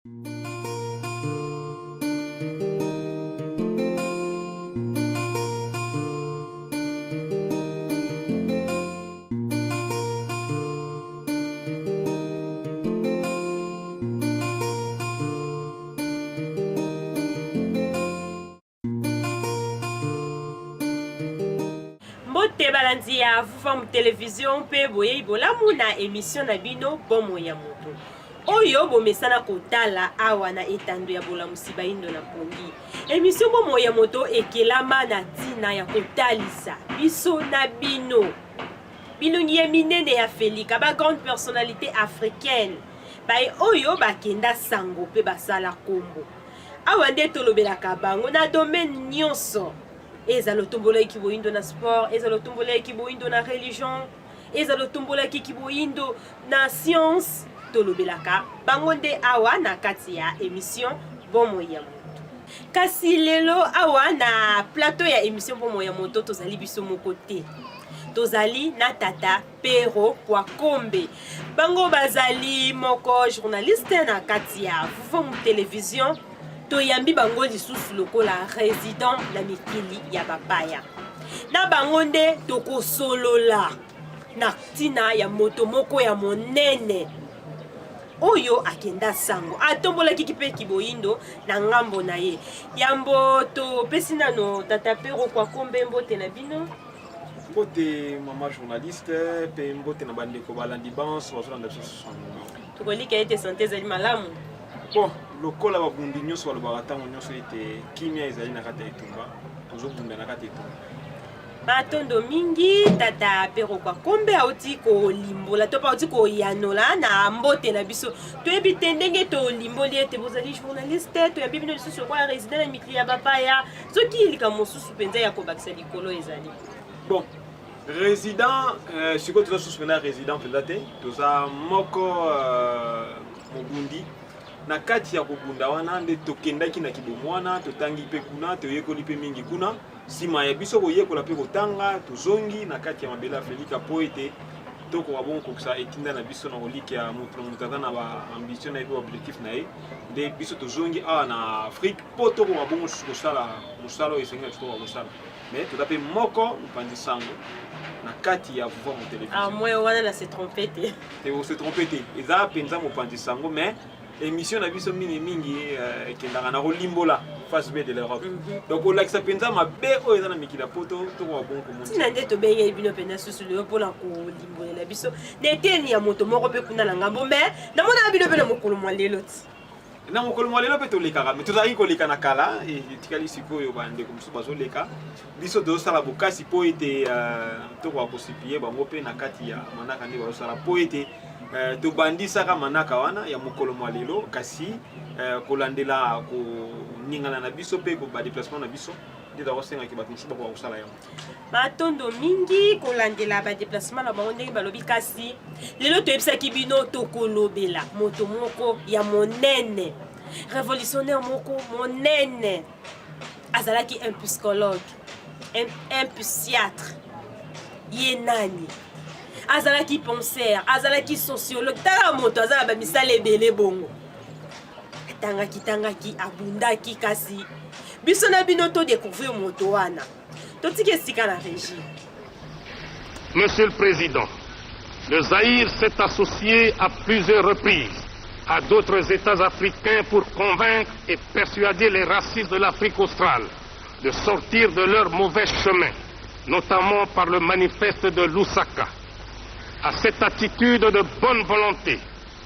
Mbote balandi ya vufamu television pe boye bolamu na émission na bino bomo ya moto. Oyo bomesana kotala awa na etando ya bolamu Sibaindo na Pongi. Émission bomo ya moto ekelama na tina ya kotalisa biso na bino. Bino nye minene ya Felika ba grande personnalité africaine. Bae oyo bakenda sango pe basala kombo. Awa nde tolobelaka bango na domaine nyonso. Eza lotumbola kiboindo na sport, eza lotumbola kiboindo na religion, eza lotumbola kiboindo na science, tolobelaka bango nde awa na kati ya émission bomo ya moto. Kasi lelo awa na plateau ya émission bomo ya moto tozali biso moko te. Tozali na tata Pero Kwakombe. Bango bazali moko journaliste na kati ya Vufamu television. Toyambi bango lisusu lokola résident na mikili ya bapaya. Na bango nde toko solola na tina ya moto moko ya monene. Oyo akenda sango. Atombola kikipe kiboindo na ngambo na ye. Yambo to pesina no tata Pero Kwakombe mbote na bino. Mbote mama journaliste pe mbote na bandeko balandi banso bazolanda biso. Tokolika ete santé ezali malamu. Bon, lokola babundi nyonso balobaka ntango nyonso ete kimia ezali na kati ya etumba tozobunda na kati ya etumba. Matondo mingi tata Pero Kwakombe auti kolimbola to pa auti koyanola na mbote na biso toyebi te ndenge tolimboli ete bozali journaliste toyebi bino lisusu kwa résident na mikili ya bapaya soki ilika mosusu mpenza ya kobakisa likolo ezali. Bon, résident sikoyo toza suspena résident mpenza te toza moko mobundi na kati ya kobunda wana nde tokendaki na kibomwana totangi pe kuna toyekoli pe mingi kuna sima ya biso koyekola pe kotanga tozongi na kati ya mabele ya Felika po ete tokoka bongo kokisa etinda na biso na kolike ya moto na moto aza na baambition na ye pe baobjectif na ye nde biso tozongi awa na Afrique po tokoka bongo kosala mosala oyo esengi na biso tokoka kosala mais toza pe moko mopanzi sango na kati ya Vufamu television. Ah moi wana na se tromper te. Te se tromper te. Eza penza mopanzi sango mais émission na biso mingi ekendaka na kolimbola face B de l'Europe. Donc olakisa penza mabe oyo eza na mikila poto tokoka bongo komonisa. Tina nde tobenge bino pena susu leo mpona kolimbolela biso neteni ya moto moko mpe kuna na ngambo mais namona bino mpe na mokolo mwa lelo ti. Na mokolo mwa lelo mpe tolekaka mais tozalaki koleka na kala etikali sikoyo bandeko mosusu bazoleka biso tozosala bokasi po ete tokoka kosipie bango mpe na kati ya manaka nde bazosala po ete tobandisaka manaka wana ya mokolo mwa lelo kasi kolandela koningana na biso mpe badéplacement na biso nde tokosengaki bato mosusu bakoka kosala yango. Matondo mingi kolandela badéplacement na bango ndenge balobi kasi lelo toyebisaki bino tokolobela moto moko ya monene révolutionnaire moko monene azalaki un psychologue un psychiatre ye nani azalaki penseur azalaki sociologue tala moto azala ba misala ebele bongo tangaki abundaki kasi biso na bino to découvrir moto wana totiki esika na régie. Monsieur le Président, le Zaïre s'est associé à plusieurs reprises à d'autres États africains pour convaincre et persuader les racistes de l'Afrique australe de sortir de leur mauvais chemin, notamment par le manifeste de Lusaka. À cette attitude de bonne volonté,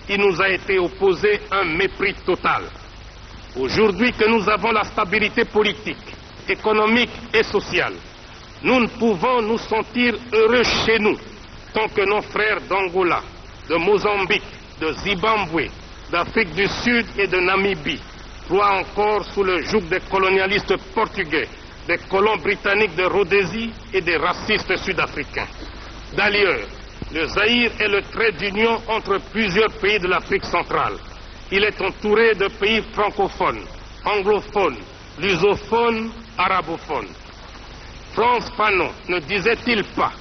il nous a été opposé un mépris total. Aujourd'hui que nous avons la stabilité politique, économique et sociale, nous ne pouvons nous sentir heureux chez nous tant que nos frères d'Angola, de Mozambique, de Zimbabwe, d'Afrique du Sud et de Namibie croient encore sous le joug des colonialistes portugais, des colons britanniques de Rhodésie et des racistes sud-africains. D'ailleurs, le Zaïre est le trait d'union entre plusieurs pays de l'Afrique centrale. Il est entouré de pays francophones, anglophones, lusophones, arabophones. Frantz Fanon ne disait-il pas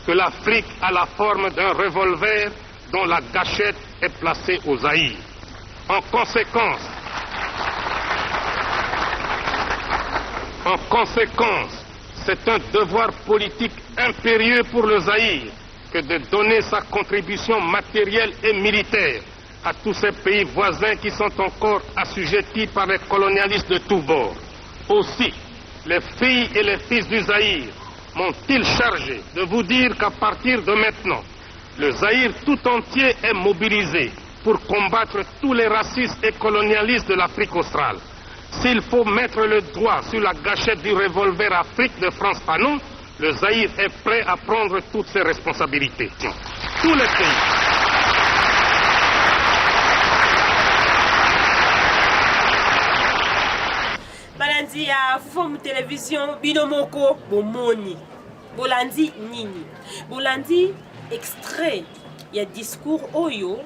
que l'Afrique a la forme d'un revolver dont la gâchette est placée au Zaïre? En conséquence, c'est un devoir politique impérieux pour le Zaïre que de donner sa contribution matérielle et militaire à tous ces pays voisins qui sont encore assujettis par les colonialistes de tous bords. Aussi, les filles et les fils du Zaïre m'ont-ils chargé de vous dire qu'à partir de maintenant, le Zaïre tout entier est mobilisé pour combattre tous les racistes et colonialistes de l'Afrique australe. S'il faut mettre le doigt sur la gâchette du revolver Afrique de Frantz Fanon, le Zaïre est prêt à prendre toutes ses responsabilités. Tous les pays. Balandi ya fufu télévision binomoko bomoni. Bolandi nini. Bolandi extrait ya discours oyo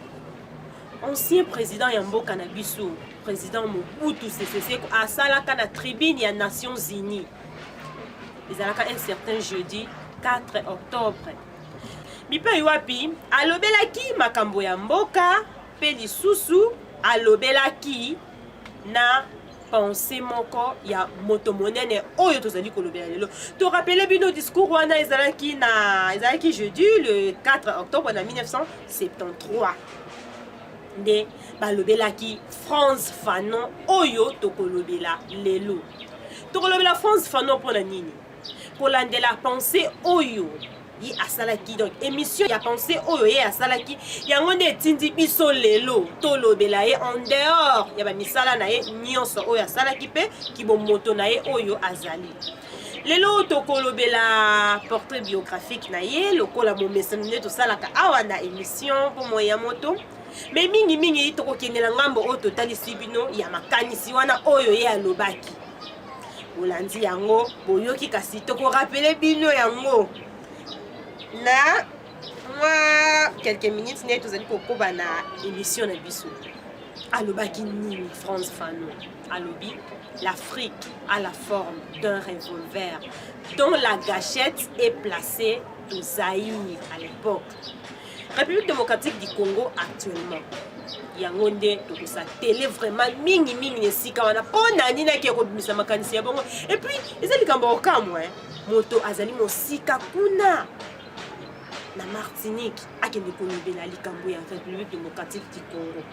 ancien président ya mboka na biso, président Mobutu Sese Seko asalaka na tribune ya Nations Unies. Ezalaka un certain jeudi 4 octobre. Mipe wapi alobelaki makambo ya mboka pe lisusu alobelaki na pensée moko ya moto monene oyo tozali kolobela lelo. To rappelez bino discours wana ezalaki jeudi le 4 octobre na 1973. Nde balobelaki Frantz Fanon oyo tokolobela lelo. Tokolobela Frantz Fanon pona nini? Pour la pensée oyo yi asalaki, donc émission ya pensée oyo ye asalaki yango nde etindi biso lelo tolobela ye en dehors ya bamisala na ye nyonso oyo asalaki pe kibomoto na ye oyo azali. Lelo tokolobela portrait biographique na ye lokola momesano nde tosalaka awa na émission po moya moto. Mais mingi tokokendela ngambo oyo totalisi bino ya makanisi wana oyo ye alobaki. Bolandi yango boyoki kasi tokorapele bino yango na quelques minutes ne tozali kokoba na émission na biso. Alobaki nini Frantz Fanon? Alobi l'Afrique a la forme d'un revolver dont la gâchette est placée au Zaïre à l'époque. République démocratique du Congo actuellement. Yango nde tokosa télé vraiment mingi nesika wana pona nina ki ekobimisa makanisi ya bongo. Et puis ezali kambo okamwa moto azali mosika kuna na Martinique akende kolobela likambo ya République démocratique du Congo.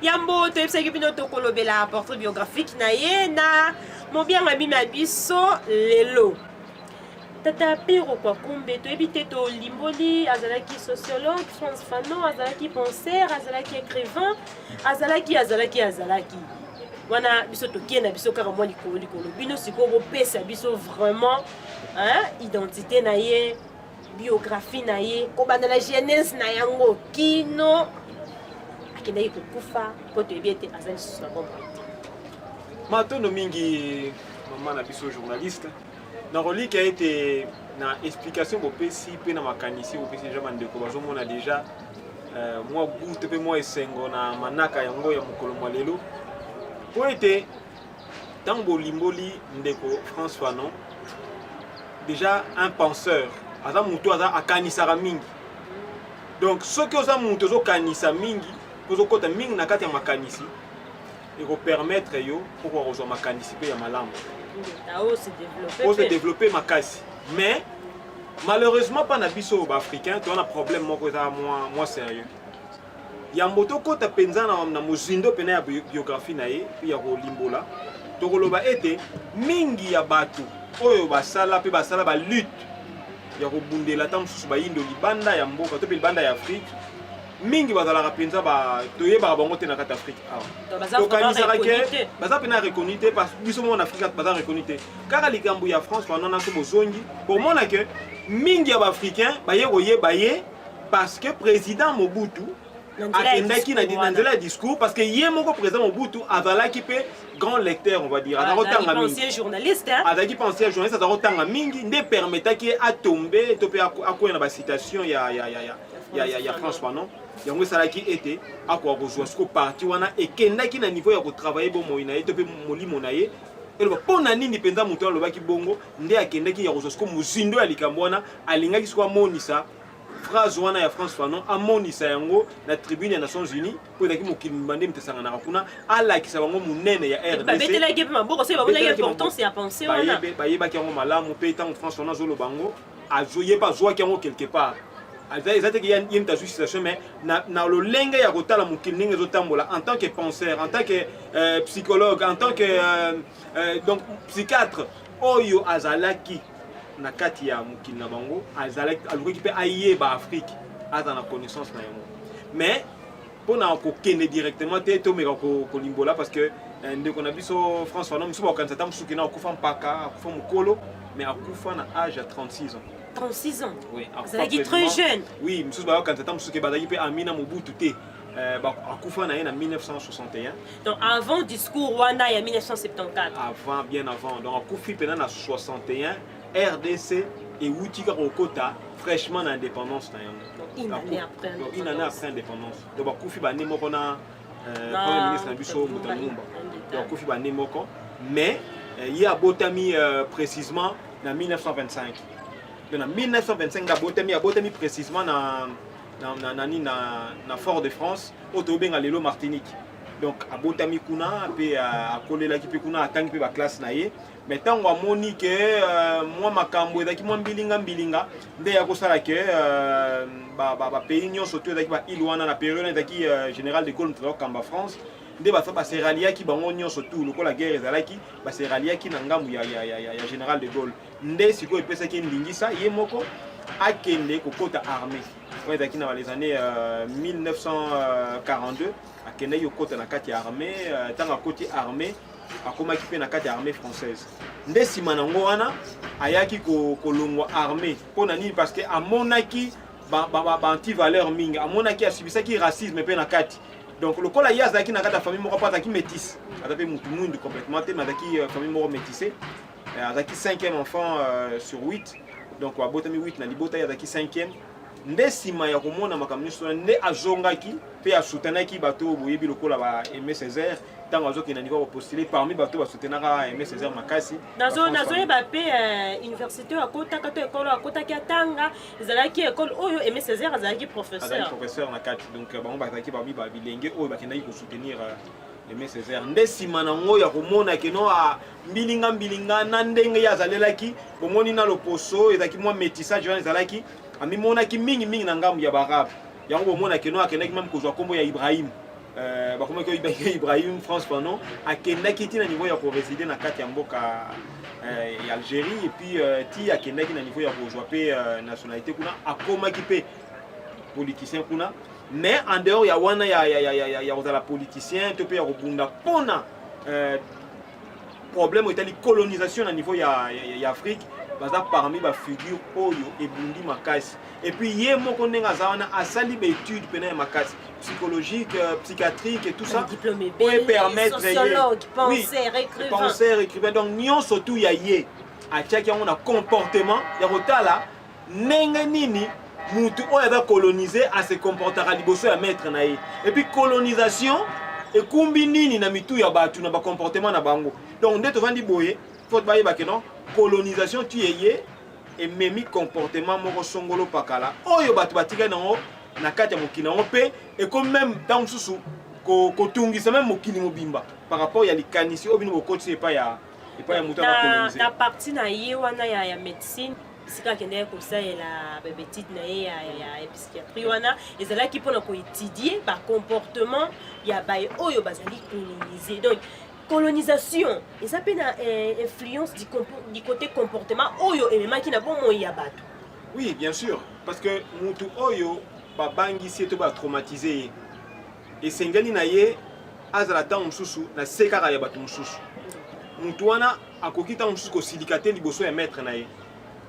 Yambo toyebisaki bino tokolobela portrait biographique na ye na mobianga bima biso lelo. Tata Pero kwa kumbe toyebi te to limboli azalaki sociologue Frantz Fanon, azalaki penseur, azalaki écrivain, azalaki wana biso tokenda biso kaka mwa likolo bino sikoyo bopesa biso vraiment identité na ye, biographie na ye, kobanda la jeunesse na yango kino akendaki kokufa po toyebi ete azali susu na bomba. Matono mingi mama na biso journaliste na relique a été na explication bopesi pe na makanisi bopesi déjà mandeko bazomona déjà moi goûte pe moi esengo na manaka yango ya mokolo mwa lelo po ete tango limboli ndeko Frantz Fanon déjà un penseur aza mutu aza akanisaka mingi, donc soki oza mutu ozokanisa mingi ozokota mingi na kati ya makanisi ekopermettre yo poko kozwa makanisi pe ya malamu pour se développer makasi. Mais malheureusement pas na biso ba africain to na problème moko za moins sérieux. Ya moto kota penza na mozindo pena ya biographie na ye ya ko limbola to koloba ete mingi ya batu oyo basala pe basala ba lutte ya ko bundela tam susu ba indo libanda ya mboka to pe libanda ya Afrique mingi bazalaka penza ba toyeba bango te na kati Afrique to kanisaka ke baza pena reconnaître parce que biso mon Afrique baza reconnaître car likambo ya France pendant na so bozongi pour mona que mingi ya ba africain baye koyeba ye parce que président Mobutu akendaki na nzela discours parce que ye moko président Mobutu azalaki pe grand lecteur on va dire azakotanga mingi ancien journaliste azaki ancien journaliste azakotanga mingi nde permetaki a tomber to pe akoya na ba citation ya France Fanon yango salaki ete akwa kozwa siko parti wana ekendaki na niveau ya ko travailler bo moina ye to pe molimo na ye eloba pona nini penza mutu alobaki bongo nde akendaki ya kozwa siko muzindo ya likambo wana alingaki siko monisa phrase wana ya France Fanon amonisa yango na tribune ya Nations Unies po ezalaki mokili mbande mtesanganaka kuna alakisa bango monene ya RDC babetelaki mpe maboko soki babonaki importance ya pensée wana bayebaki yango malamu mpe ntango France Fanon azoloba yango azoyeba azwaki yango quelque part eza teke ye moto azwi situation mais na lolenge ya kotala mokili ndenge ezotambola en tant que penseur en tant que psychologue en tant que donc psychiatre oyo azalaki na kati ya mokili na bango alukaki mpe ayeba Afrique aza na connaissance na yango mais mpona kokende directement te tomeka kolimbola parce que ndeko na biso France Fanon mosusu bakokanisa ata mosusu kena akufa mpaka akufa mokolo mais akufa na âge ya 36 ans 36 ans. Oui, Zalaki très jeune. Oui, monsieur Bayo quand c'était monsieur Bazaki pe Amina Mobutu te akufa na en 1961. Donc avant discours Rwanda il y a 1974. Avant bien avant. Donc akufi pendant na 61 RDC et Wutika Rokota fraîchement l'indépendance na yango. Une année après. Une année après indépendance. Donc akufi ba ne moko na premier ministre na biso Mutamumba. Donc akufi ba ne moko mais il y a botami précisément en 1925. En 1925, il a botami précisément na Fort de France, au Tobenga Lelo Martinique. Donc, à botami kuna, puis à Kolela qui kuna, à tangi la classe naie. Mais tant qu'on a moni que moi ma cambo, d'aki moi bilinga, dès à cause que pays nyon surtout d'aki ba Ilouana la période d'aki général de Gaulle entre Kamba France. Nde ba fa seralia ki bango nyonso tout lokola guerre ezalaki ba seralia ki na ngambu ya général de Gaulle nde siko epesa ki ndingisa ye moko akende kokota armée ouais daki na les années 1942 akende yo kota na kati ya armée tanga koti armée akoma ki pe na kati ya armée française nde sima nango wana ayaki kolongwa armée pona nini parce que amonaki ba anti valeur mingi amonaki asubisaki racisme pe na kati. Donc le col ayaz qui n'a pas de famille moko pas qui métisse, avec mutumundu complètement, mais avec famille moko métissée, avec 5e enfant sur 8, donc à botami 8 na libota avec 5e. Nde sima ya komona makambo so nde azongaki pe asutanaki bato boyebi lokola ba Aimé Césaire tango azoki na niveau postuler parmi bato ba soutenaka Aimé Césaire makasi nazo yeba pe université akota kato école akota ki atanga ezalaki école oyo Aimé Césaire azalaki professeur na kati donc bango bazalaki ba bilenge oyo bakendaki ko soutenir Aimé Césaire nde sima nango ya komona keno a mbilinga na ndenge ya zalelaki bomoni na loposo ezaki mwa métissage wana ezalaki ami mona ki mingi na ngambu ya barabe yango bomona keno akendaki même kozwa kombo ya Ibrahim bakoma ko Ibrahim France Fanon akendaki tina niveau ya ko résider na kati ya mboka ya Algérie et puis ti akendaki na niveau ya kozwa pe nationalité kuna akomaki pe politicien kuna mais en dehors ya wana ya ozala politicien to pe ya kobunda pona problème etali colonisation na niveau ya Afrique baza parmi ba figure oyo ebundi makasi et puis ye moko ndenga zawana asali ba étude pena ya makasi psychologique psychiatrique et tout ça diplômé pour permettre sociologue penseur écrivain donc nyon surtout ya ye atiaki yango na comportement ya kotala ndenge nini mutu oyo ava coloniser a se comportera liboso ya maître na ye et puis colonisation ekumbi nini na mitu ya batu na ba comportement na bango donc nde tovandi boye faut bayeba ke non colonisation tu yeye et memi comportement moko songolo pakala oyo bato batika nango na kati ya mokili nango pe et comme même dans mususu kotungisa même mokili mobimba par rapport ya likanisi oyo bino bokoti epa ya mutu na coloniser na partie na ye wana ya médecine sika akendeki kosalela babetite na ye ya psychiatrie wana ezalaki mpona koétudier bacomportement ya baye oyo bazali coloniser donc colonisation eza mpe na influence du côté comportement oyo ememaki na bomoi ya bato. Oui, bien sûr, parce que mutu oyo babangisi to batraumatize ye esengeli na ye azala ntango mosusu na se kaka ya bato mosusu mutu wana akoki ntango mosusu kosilika te liboso ya maître na ye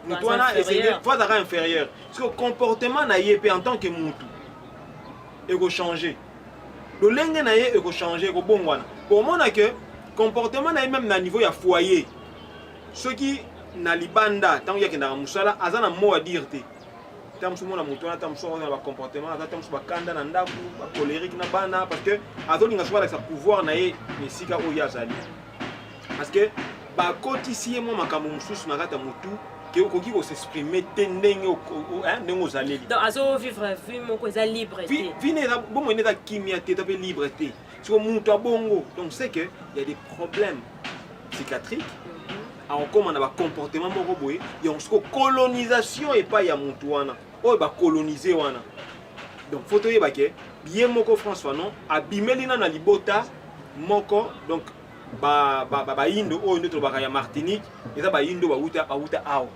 mutu wana esengeli po azalaka inférieur parce que comportement na ye mpe en tant que mutu ekochange lolenge na ye ekochange ekobongwana komona ke comportement na ye même na niveau ya foyer soki na libanda ntango yakendaka mosala aza na mot à dire te ntango mosusu mona motu wana ntango mosusu akozala bacomportement aza ntango mosusu bakanda na ndako bacolérique na bana parce que azolinga soki alakisa pouvoir na ye esika oyo azali parce que bakotisi ye mwa makambo mosusu na kati ya motu que okoki ko s'exprimer tendenge ndenge ozaleli. Donc azo vivre vie moko eza libre te. Vie neza bon neza kimia te tape libre te. Sur mutu abongo. Donc c'est que il y a des problèmes psychiatriques. Alors comme on a un comportement moko boye, il y a une colonisation et pas ya mutu wana. O ba coloniser wana. Donc photo yeba ke bien moko François non abimeli na libota moko donc ba indo o ndo to ba ya Martinique eza ba indo ba uta awo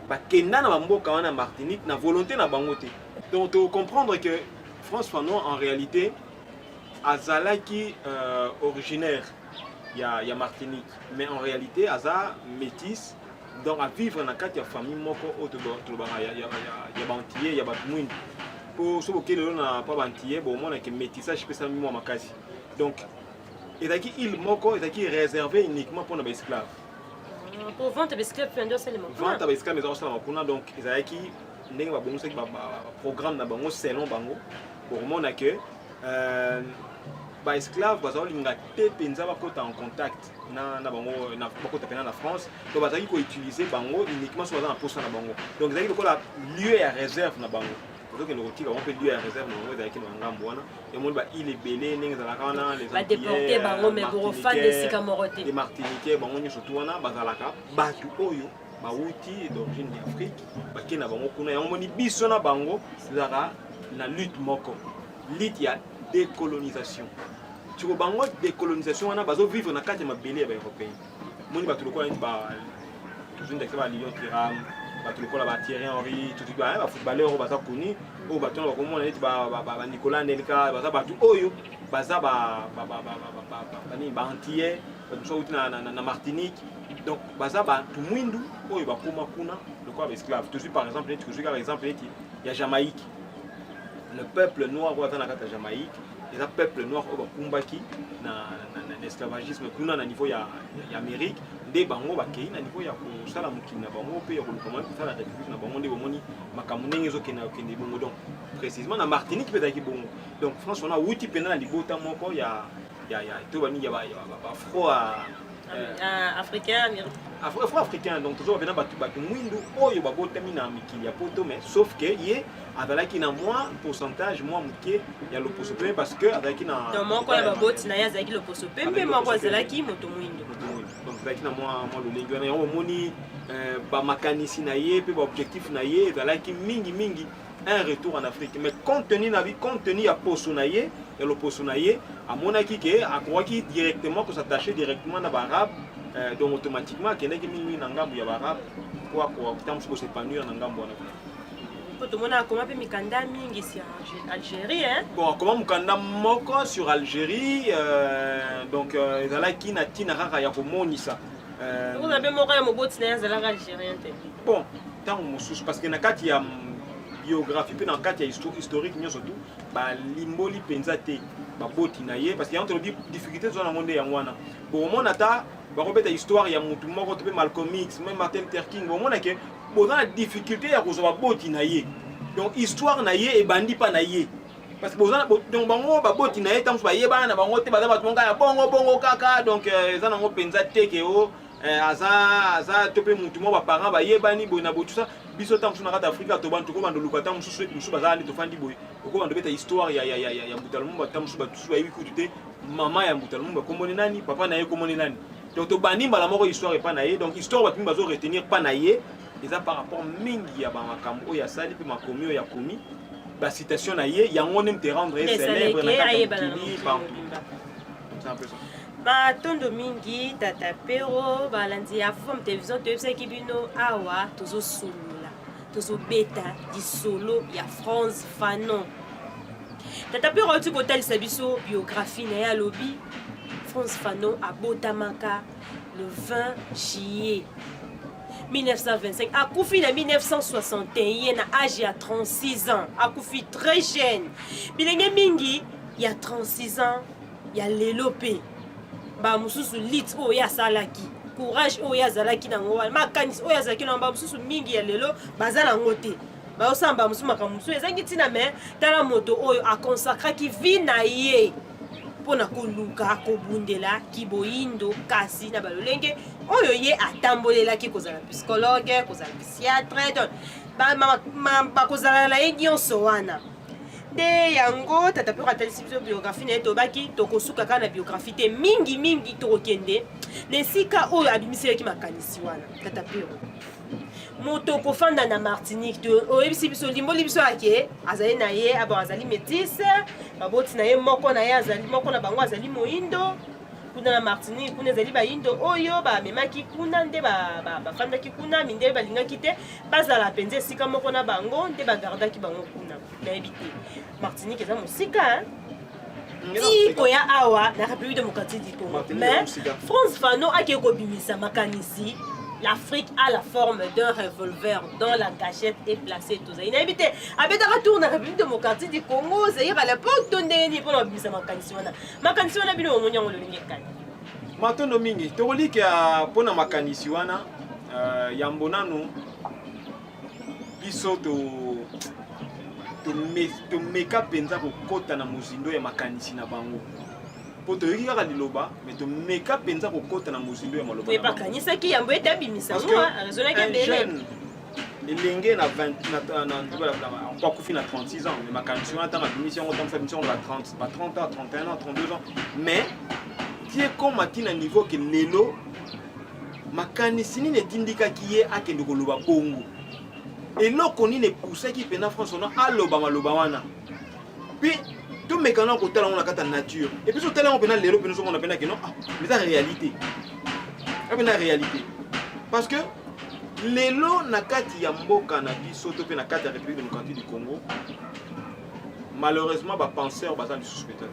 ba kenda na mboka wana Martinique na volonté na bango te. Donc tu comprendre que François non en réalité azalaki originaire ya Martinique mais en réalité aza métis donc à vivre na kati ya famille moko o to ba ya bantier ya batmuini pour ce que l'on n'a pas bantier bon moi que métissage peut ça moi makasi. Donc il moko est réservé uniquement pour les esclaves. Pour vendre les esclaves pendant seulement. Vendre les esclaves mais seulement kuna donc ezaki ndenge ba bongo programme na bango selon bango pour moi que ba esclaves bazolinga te penza bakota en contact na bango na bakota pena na France donc bazaki ko utiliser bango uniquement sur dans poste na bango. Donc ezaki ko la lieu à réserve na bango. Donc on peut dire à réserve na bango ezaki na ngambo wana et mon ba il est belé ndenge zalaka wana les ba déporter bango mais pour fan de sika moroté. Les Martiniquais bango ni surtout wana bazalaka batu oyo bauti d'origine d'Afrique bakena bango kuna yango moni biso na bango zara na lutte moko lutte ya décolonisation. Tu vois bango décolonisation wana bazo vivre na kati ya mabele ya ba européen. Moni batu lokola ba toujours d'excellent Lyon Thuram batu lokola ba Thierry Henry tout ba footballeur baza koni o batu ba komona neti ba Nicolas Nelka baza batu oyo baza ba antillais bazo uti na Martinique. Donc baza ba tout mwindu oyo ba koma kuna lokola ba esclave. Toujours par exemple par exemple il y a Jamaïque. Le peuple noir dans la carte Jamaïque, les peuple noir au Kumbaki, na l'esclavagisme kuna na niveau ya Amérique, des bango bakei na niveau ya ko sala mukina bango pe ya ko comment ça la république na bango ndé bomoni makamunenge zo kena kende bongo donc précisément na Martinique peut être bongo. Donc France on a outi pena na libota moko ya to bani ya ba afro africain afro-africain donc toujours venant batu mwindu oyo babotami na mikili ya poto mais sauf que yé azalaki na moins pourcentage moins muke ya loposo pe parce que azalaki na donc moko ya baboti na ya azalaki loposo pe mpe moko azalaki moto mwindu donc azalaki na moins lolengi wana yango omoni ba makanisi na ye pe ba objectif na ye azalaki mingi un retour en Afrique mais compte tenu ya poso na ye ya loposo na ye amonaki ke akwaki directement ko s'attacher directement na ba arabe donc automatiquement kendeki mingi na ngambo ya ba arabe kwa kitambo ko s'épanouir na ngambo wana. Tout le monde a comment mikanda mingi sur Algérie hein. Bon comment mukanda moko sur Algérie donc ezalaki na tina rara ya komonisa vous avez moko ya moboti na ezalaka algérien te. Bon tant mosusu parce que na kati ya biographie pe na kati ya historique nyonso tout ba limboli penza te ba boti na ye parce que entre les difficultés zo na monde ya ngwana bon mona ta ba robeta histoire ya mutu moko to pe Malcolm X même Martin Luther King bon mona ke bon na difficulté ya ko zo ba boti na ye donc histoire na ye e bandi pa na ye parce que donc bango ba boti na ye tant ba ye bana bango te ba ba tonga ya bongo kaka donc eza na ngo penza te ke o aza tope mutu mo ba parents ba ye bani bona bo tout ça biso tant na kata Afrika to bantu ko bando lukata musu bazali to fandi boy ko bando beta histoire ya Mbutalumba tant musu ba tusu ba yikutu mama ya Mbutalumba komoni nani papa na ye komoni nani donc to bani mbala moko histoire e pa na ye donc histoire ba bazo retenir pa na ye eza par rapport mingi ya ba makambo ya sali pe makomi ya komi ba citation na ye yango ne te rendre célèbre na kata c'est un peu ça. Ba tondo mingi tata pero balandi ya fom télévision tebisa kibino awa tozo sulula tozo beta di solo ya France Fanon tata pero tu kotel sabiso biographie na ya lobi France Fanon abotamaka le 20 juillet 1925 akufi na 1961 na âge ya 36 ans akufi très jeune bilenge mingi ya 36 ans ya lelope ba mususu lit o ya salaki courage o ya zalaki na ngwa makanis o ya zalaki na ba mususu mingi ya lelo bazala ngote ba osamba mususu makamusu ezangi tina me tala moto oyo a consacrer ki vie na ye mpona koluka kobundela kiboyindo kasi na balolenge oyo ye atambolelaki kozala psychologue kozala psychiatre bakozala na ye nyonso wana nde yango tata mpe atalisi biso biographie na ye tobaki tokosuka kaka na biographie te mingi tokokende na esika oyo abimiselaki makanisi wana tata mpe moto kofanda na Martinique oyebisi biso limboli biso ake azali na ye azali métisse baboti na ye moko na ye azali moko na bango azali moyindo kuna na Martinique kuna ezali bayindo oyo bamemaki kuna nde bafandaki kuna minde balingaki te bazala mpenza esika moko na bango nde bagardaki bango kuna nayebi te Martinique eza mosika ti koya awa na République démocratique du Congo mais France Fanon ake kobimisa makanisi l'Afrique a la forme d'un revolver dont la gâchette est placée. Tout ça. Il a évité. Avec un retour dans la République démocratique du Congo, c'est-à-dire à l'époque, donné ni pour l'obéissance à Makaniswana. Makaniswana bino au moyen où le lingekai. Matono mingi. Toli que pour na Makaniswana, yambonano biso to meka penza ko kota na muzindo ya makanisi na bango. Poto yoki kaka liloba mais to meka penza ko kota na muzindo ya maloba. Oui, pas kanisa ki yambo eta bimisa moi, raisonner que belle. Elenge na 20 na pas kufi na 36 ans, mais makanisi wana tanga bimisa on tanga bimisa on va 30 ans, 31 ans, 32 ans. Mais qui est comme atina niveau que lelo makanisi ni netindika kiye akende ko loba bongo. Et là qu'on y ne poussé qui pena France on a aloba maloba wana. Puis tout mécano côté là on a cata nature. Et puis sur tel on pena l'élo pena on a pena que non mais c'est la réalité. C'est la réalité. Parce que l'élo na kati ya mboka na biso to pena kati ya République démocratique du Congo. Malheureusement ba penseur bazali suspecté.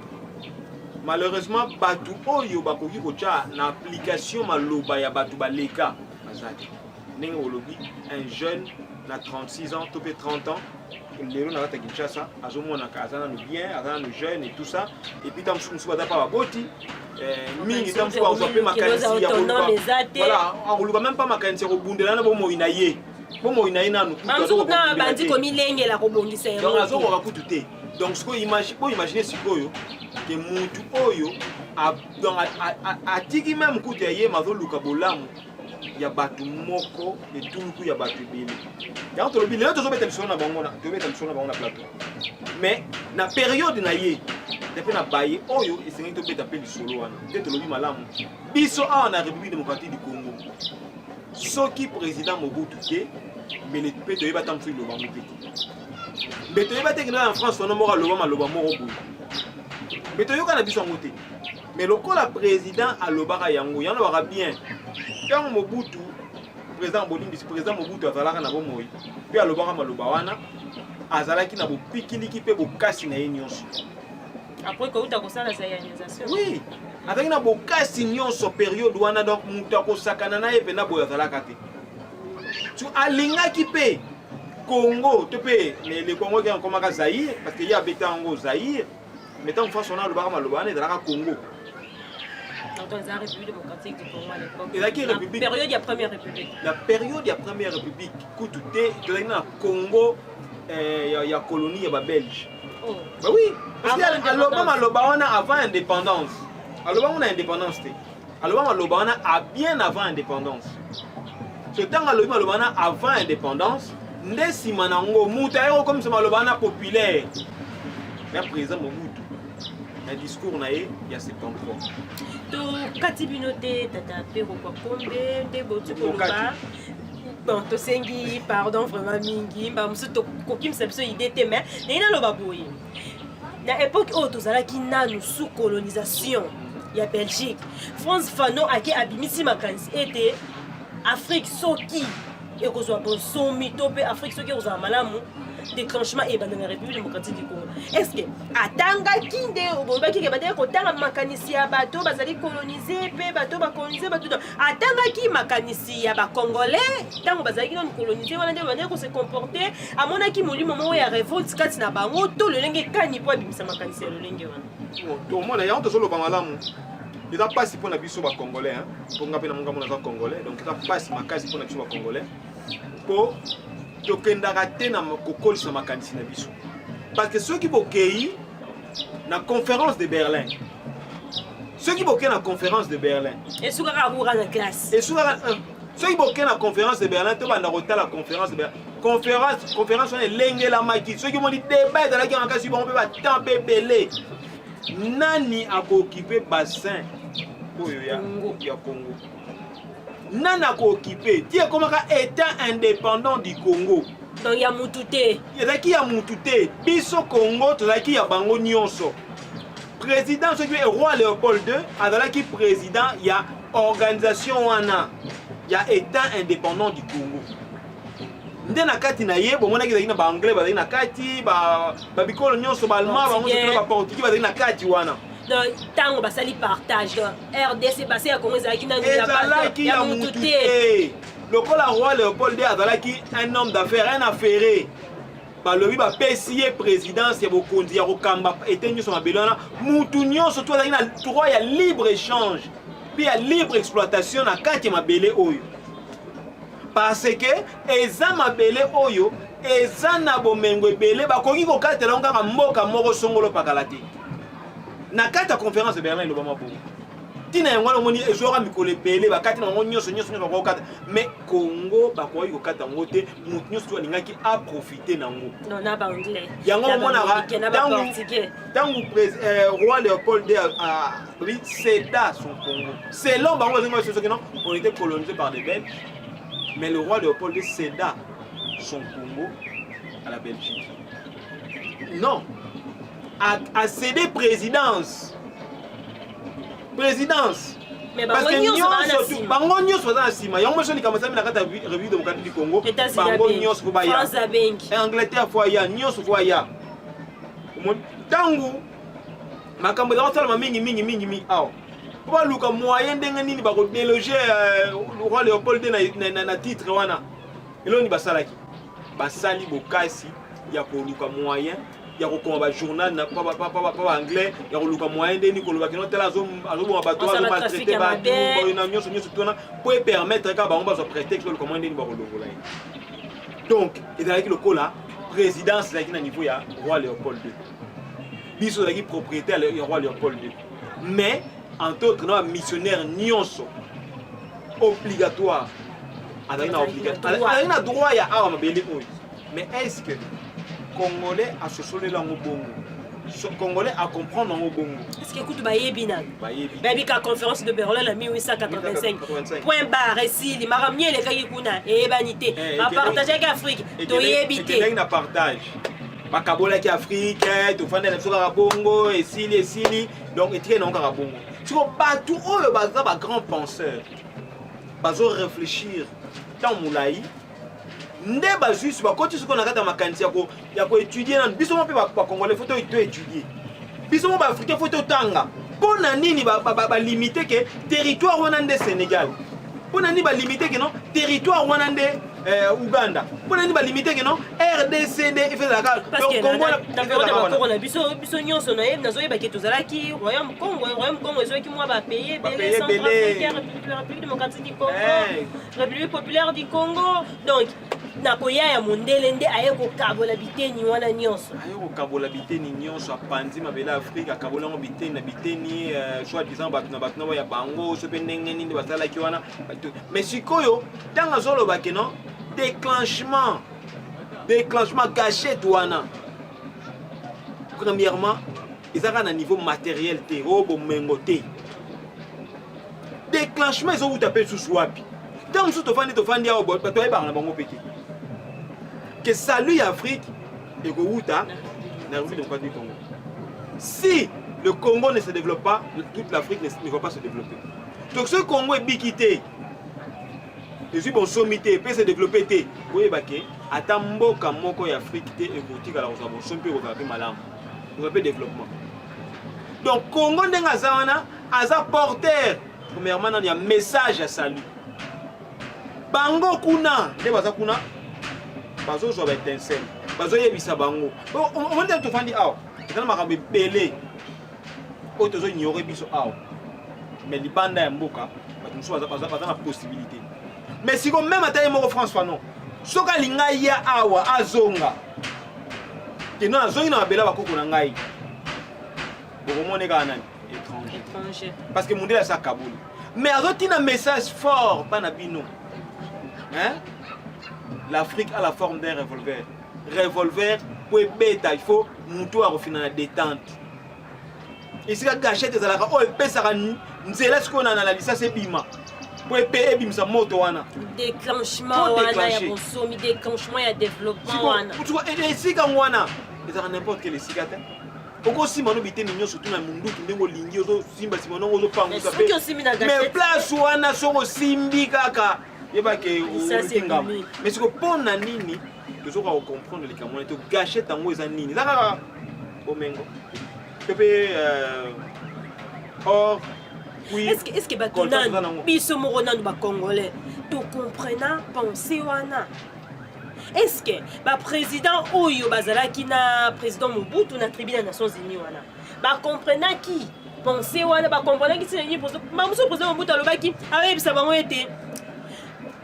Malheureusement batu oyo bakoki kocha na application maloba ya batu baleka bazali. Ndenge olobi un jeune na 36 ans, topé 30 ans, les gens qui Kinshasa, azomona kazana no bien, azana no jeune et tout ça, et puis tam sou pas ba boti, mingi tam sou ozope makanisi ya koluba. Voilà, on koluba même pas makanisi ya kobundela na bomo inaye. Bomo inaye nanu. Banzo na bandi komi lenge la kobongisa yo. Donc azo ko kutu te. Donc ce qu'on imaginer sikoyo que mutu oyo a tiki même kutu ya ye mazo luka bolamu. Ya batu moko et tout le coup ya batu bile. Ya to lobi lelo to beta biso na bango na to beta biso na bango na plateau. Mais na période na ye depuis na baye oyo esengi to beta pe lisolo wana. Te to lobi malamu. Biso a na République démocratique du Congo. Soki président Mobutu te mais le pe to yeba tam fi lo bango petit. Mais to yeba te que en France on mora lo maloba moko boy. Mais to yoka na biso ngote. Mais le la président a lobara yango yana wara bien. Quand Mobutu président Bolindi président Mobutu azalaka na bomoi puis alobaka maloba wana azalaki na bopikiliki pe bokasi na ye nyonso après ko uta kosala sa ionisation oui azalaki na bokasi nyonso période wana donc mutu akosakana na ye pe na boyo azalaka te tu alingaki pe Congo to pe le Congo qui enkomaka Zaïre parce que y a beta ngo Zaïre mais tant fois on a lobaka maloba wana ezalaka Congo. Dans la République démocratique du Congo à l'époque. Et la période de la Première République. La période de la Première République, quand tu es dans le Congo, il y a colonie, il y a Belge. Oh. Bah oui, parce qu'il y a avant indépendance. Alors on a indépendance. Alors on a bien avant indépendance. Ce temps avant indépendance, ndesi manango mutayo comme ce malobana populaire. Mais président Mobutu. Un discours naé il y a 73. To katibinote tata pero kwa kombe de botu koluba. Bon to sengi pardon vraiment mingi ba musu to kokim sabso idée te mais na loba boye. Na époque où tozalaki nanu sous colonisation ya Belgique. France Fanon ake abimisi makanisi ete Afrique soki et qu'on soit bon son mitope Afrique soki kozala malamu déclenchement et dans la République démocratique du Congo. Est-ce que atanga kinde obobaki ke bateka kotanga makanisi ya bato bazali coloniser pe bato ba coloniser bato atanga ki makanisi ya ba congolais tango bazali non coloniser wana nde bana ko se comporter amona ki molimo mo ya révolte kati na bango to le lenge kani po bimisa makanisi ya le lenge wana to mona ya to solo ba malamu il a pas si pour na biso ba congolais hein pour ngape na monga mona za congolais donc il a pas si makasi pour na biso ba congolais pour tokendaka te na kokolisa makanisi na biso parce que ceux qui bokei na conférence de Berlin ceux qui boquent la conférence de Berlin. Et sous la classe. Et sous ceux qui boquent la conférence de Berlin, tu vas dans la conférence de Berlin. Conférence on est lengue la maki. Ceux qui m'ont dit débat dans la guerre en cas si on peut pas tant belé. Nani a occupé bassin ya Congo. Nani a occupé. Tu es comme état indépendant du Congo. Donc il y a Moutouté. Il y a Moutouté. Biso Congo, il y a Bango Nyonso. Président, ce qui est roi Léopold II, alors qui président, il y a organisation wana. Il y a état indépendant du Congo. Nde na kati na ye bo mona ki ba anglais ba na kati ba bikolo nyonso ba allemand ba ngoso ba portugais ba na kati wana. Donc tango ba sali partage. RDC passé à Congo ezalaki na ya Moutouté. Lokola roi Léopold II azalaki un homme d'affaires, un affairé. Balobi ba pesier présidence ya bokonzi ya kokamba était nyonso mabelo wana. Mutu nyonso to azalaki na droit ya libre échange. Puis ya libre exploitation na kati mabele oyo. Parce que eza mabele oyo eza na bomengo ebele bakoki kokatela ngaka mboka moko songolo pakala te. Na kati ya conférence de Berlin lobama bo. Tina yango na moni ezora mikolo ebele bakati na nyonso kokata mais Congo bakoki kokata ngote mutu nyonso to alingaki a profiter nango. Non na ba anglais. Yango mona tangu roi Léopold II a céda son Congo. Selon bango on était colonisé par des Belges. Mais le roi Léopold céda son Congo à la Belgique. Non. A cédé présidence. Présidence. Mais parce que bango nyonso baza na sima. Yango moso likamasa na kata revue démocratique du Congo. Bango nyonso ko baya. Angleterre fo ya nyonso fo ya. Tangu makambo da sala mingi aw. Pourquoi Luka moyen ndenge nini ba ko déloger le roi Léopold na titre wana eloni basalaki basali bokasi ya ko luka moyen ya ko koma ba journal na pa anglais ya ko luka moyen ndeni ko luka kino tela azo bo bato azo ba traiter ba na nyonso tona pour permettre ka ba on ba so prétexte le comment ndeni ba ko lokola. Donc ezalaki lokola présidence ezalaki na niveau ya roi Léopold II. Biso ezalaki propriétaire ya roi Léopold II. Mais entre autres, non, missionnaire nyonso obligatoire. Adana droit ya awa mabele oyo. Mais est-ce que Congolais a sosolé la bongo? Congolais a comprendre en bongo. Est-ce que écoute bayebi na? Bayebi ka conférence de Berlin en 1885. Point barre ici, les maramnier les kaki kuna et banité. A partager avec Afrique. Toyebi te. Et na partage. Bakabola ki Afrique, to fanda na soka bongo et sili donc etikena ngaka bongo. Tu vois partout oyo baza ba grand penseur. Bazo réfléchir dans moulayi. Nde ba juste ba koti soko na kata makanisi ya ko étudier na biso mo pe ba congolais faut étudier. Biso mo ba africain faut tanga. Pona nini ba limiter que territoire wana nde Sénégal. Pona nini ba limiter que non territoire wana nde Uganda. Pona nini ba limiter que non RDC de fait la carte. Parce que on a biso nyonso na yeb nazo yeba ke tozalaki royaume Congo ezoki moi ba payer belé République démocratique du Congo, République populaire du Congo. Donc nakoya ya mondele nde aye ko kabola biteni wana nyonso. Aye ko kabola biteni nyonso apanzi mabela Afrique akabola ngo biteni na biteni soit disant bato na ya bango so pe ndenge nini basalaki wana. Mais sikoyo tanga zolo ba ke non déclenchement gâché douana. Premièrement, ils ont un niveau matériel té robo mengoté. Déclenchement ils ont où taper sous swapi. Tant sous tofandi au bot, toi ba na bango pété. Que salut Afrique et go uta na République démocratique du Congo. Si le Congo ne se développe pas, toute l'Afrique ne va pas se développer. Donc ce Congo est biquité. Je suis bon sommité, peut se développer. Vous voyez, à mboka moko ya Afrique et boutique à la Rosabo, son peu malam. Vous avez développement. Donc, Congo ndenga zawana, aza porteur. Premièrement, il y a un message à salut. Bango kuna, de baza kuna, bazo zo étincelle, bazo yebisa bango. On va te faire dire ah, c'est un makambe belé. Auto zo ignorer biso ah. Mais li banda ya mboka, bazo na possibilité. Mais si même à taille moko François non. Soka linga ya awa azonga. Que non azonga na bela bakoko na ngai. Boko moneka nani étranger. déclenché. Parce que Mundela sa Kaboul. Mais il un message fort, pas Nabino. Hein? L'Afrique a la forme d'un revolver. Revolver, pour bêta, il faut monter à refinir la détente. Et si la gâchette est à la oh, et ça nzela ce qu'on a analysé, c'est bima. Pour payer bim sa moto wana. Déclenchement wana ya bonsomi, déclenchement ya développement wana. Tu vois, et si quand wana, ils ont n'importe quel cigaret. Pourquoi si mano bité mignon surtout na mundu tundengo lingi ozo simba simono ozo pangu ça fait. Mais place wana soko simbi kaka. Yeba ke utinga. Mais ce que pour na nini, tu dois comprendre les camons to gâcher tango eza nini. Zaka omengo. Pepe or oui. Est-ce que batonani biso moko nanu ba congolais to comprena penser wana. Est-ce que ba président oyo bazalaki na président Mobutu na tribune des Nations Unies wana ba comprena qui penser wana ba comprena qui c'est ni pour président Mobutu alobaki ayebisa bango ete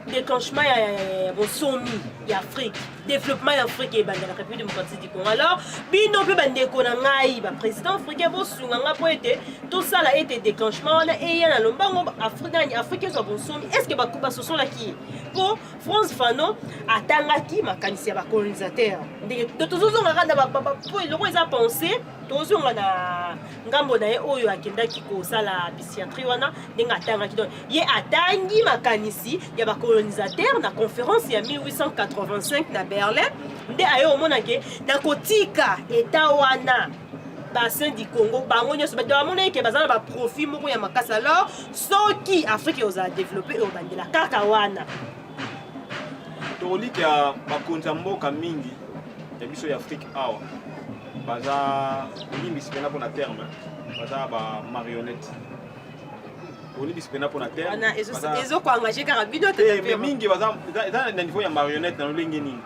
déclenchement ya bonsomi ya Afrique, développement d'Afrique et la République démocratique du Congo. Alors, bino pe bandeko na ngai ba président africain bo sunga po ete tout ça là été déclenchement na et ya na lombango Afrique so bonsomi. Est-ce que ba kuba soso la ki pour France Fano atangaki makanisi ya ba colonisateur. Ndenge tozozo ngaka ba po eloko eza penser tozo ngana ngambo na ye oyo akendaki ko sala psychiatrie wana ndenge atangaki donc ye atangi makanisi ya ba colonisateur na conférence ya 1885 na Berlin nde ayo omonake na kotika eta wana bassin du Congo bango nyonso bato bamona eke bazala ba profit moko ya makasa alors soki Afrique oza développer o bandela kaka wana toliki ya bakonza mboka mingi ya biso ya Afrique awa baza limbisi pena pona terme baza ba marionnette limbisi pena pona terme ana ezo ko engager kaka bino te mingi baza na niveau ya marionnette na lolenge nini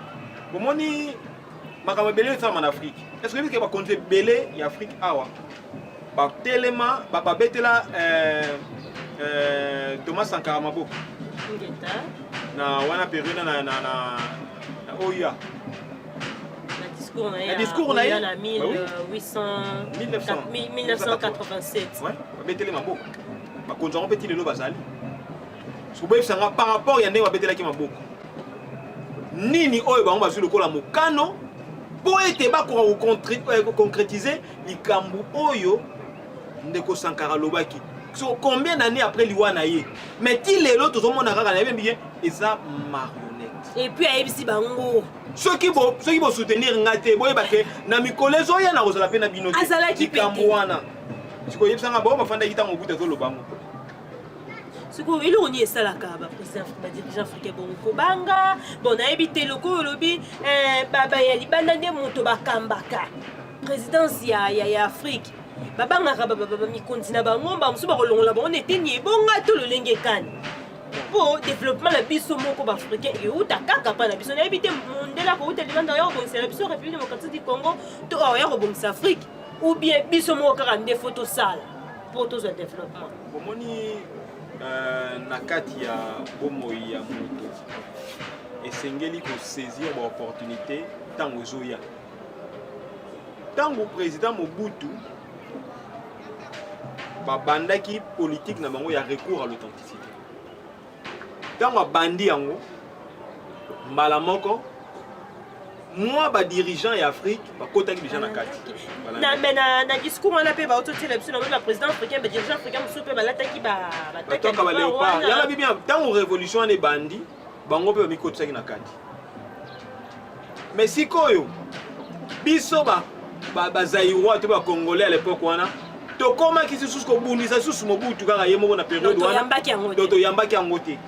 bomoni makambo belé ça en Afrique est-ce que ba konze belé ya Afrique awa ba telema ba betela Thomas Sankara Maboko na wana période na oya le discours on a eu en 1987 ouais betele maboko ba konza on petit lelo bazali sobo sanga par rapport ya ndenge ba betela ki maboko nini oyo bango bazwi lokola mokano po ete bakoka concrétiser likambo oyo ndeko Sankara lobaki so combien d'années après liwana ye mais ti lelo tozomona kaka na bien eza marionnette et puis ayebisi bango ceux qui vont soutenir ngate boye bake na mikolo ezoya na kozala pe na bino likambo wana siko yebisanga bao bafanda kita mobuta zolobango siko eloko ni esalaka ba président ba dirigeant africain bon kobanga bon nayebi te loko lobi baba ya libanda nde moto bakambaka présidence ya Afrique babangaka baba mikondi na bango bamusu bakolongola bango neteni ebonga to lolenge kani pour développement la biso moko ba africain et uta kaka pa na biso nayebi te mondela ko uta libanda ya kobongisa la biso République démocratique du Congo to ya kobongisa Afrique ou bien biso moko kaka nde photo sala pour tout ce développement bomoni na kati ya bomoi ya moto esengeli ko saisir ba opportunité tango zoya tango président Mobutu babandaki politique na bango ya recours à l'authenticité tango bandi yango mbala moko moi ba dirigeant ya Afrique bakotaki déjà na kati na discours wana pe ba ototela biso na ba président africain ba dirigeant africain musu pe balataki ba bataka ba léopard yala bien tango révolution ne bandi bango pe bikotsaki na kati mais sikoyo biso ba zaïrois to ba congolais à l'époque wana to koma kisi susko bundisa susu Mobutu kaka ye moko na période wana to yambaki yango te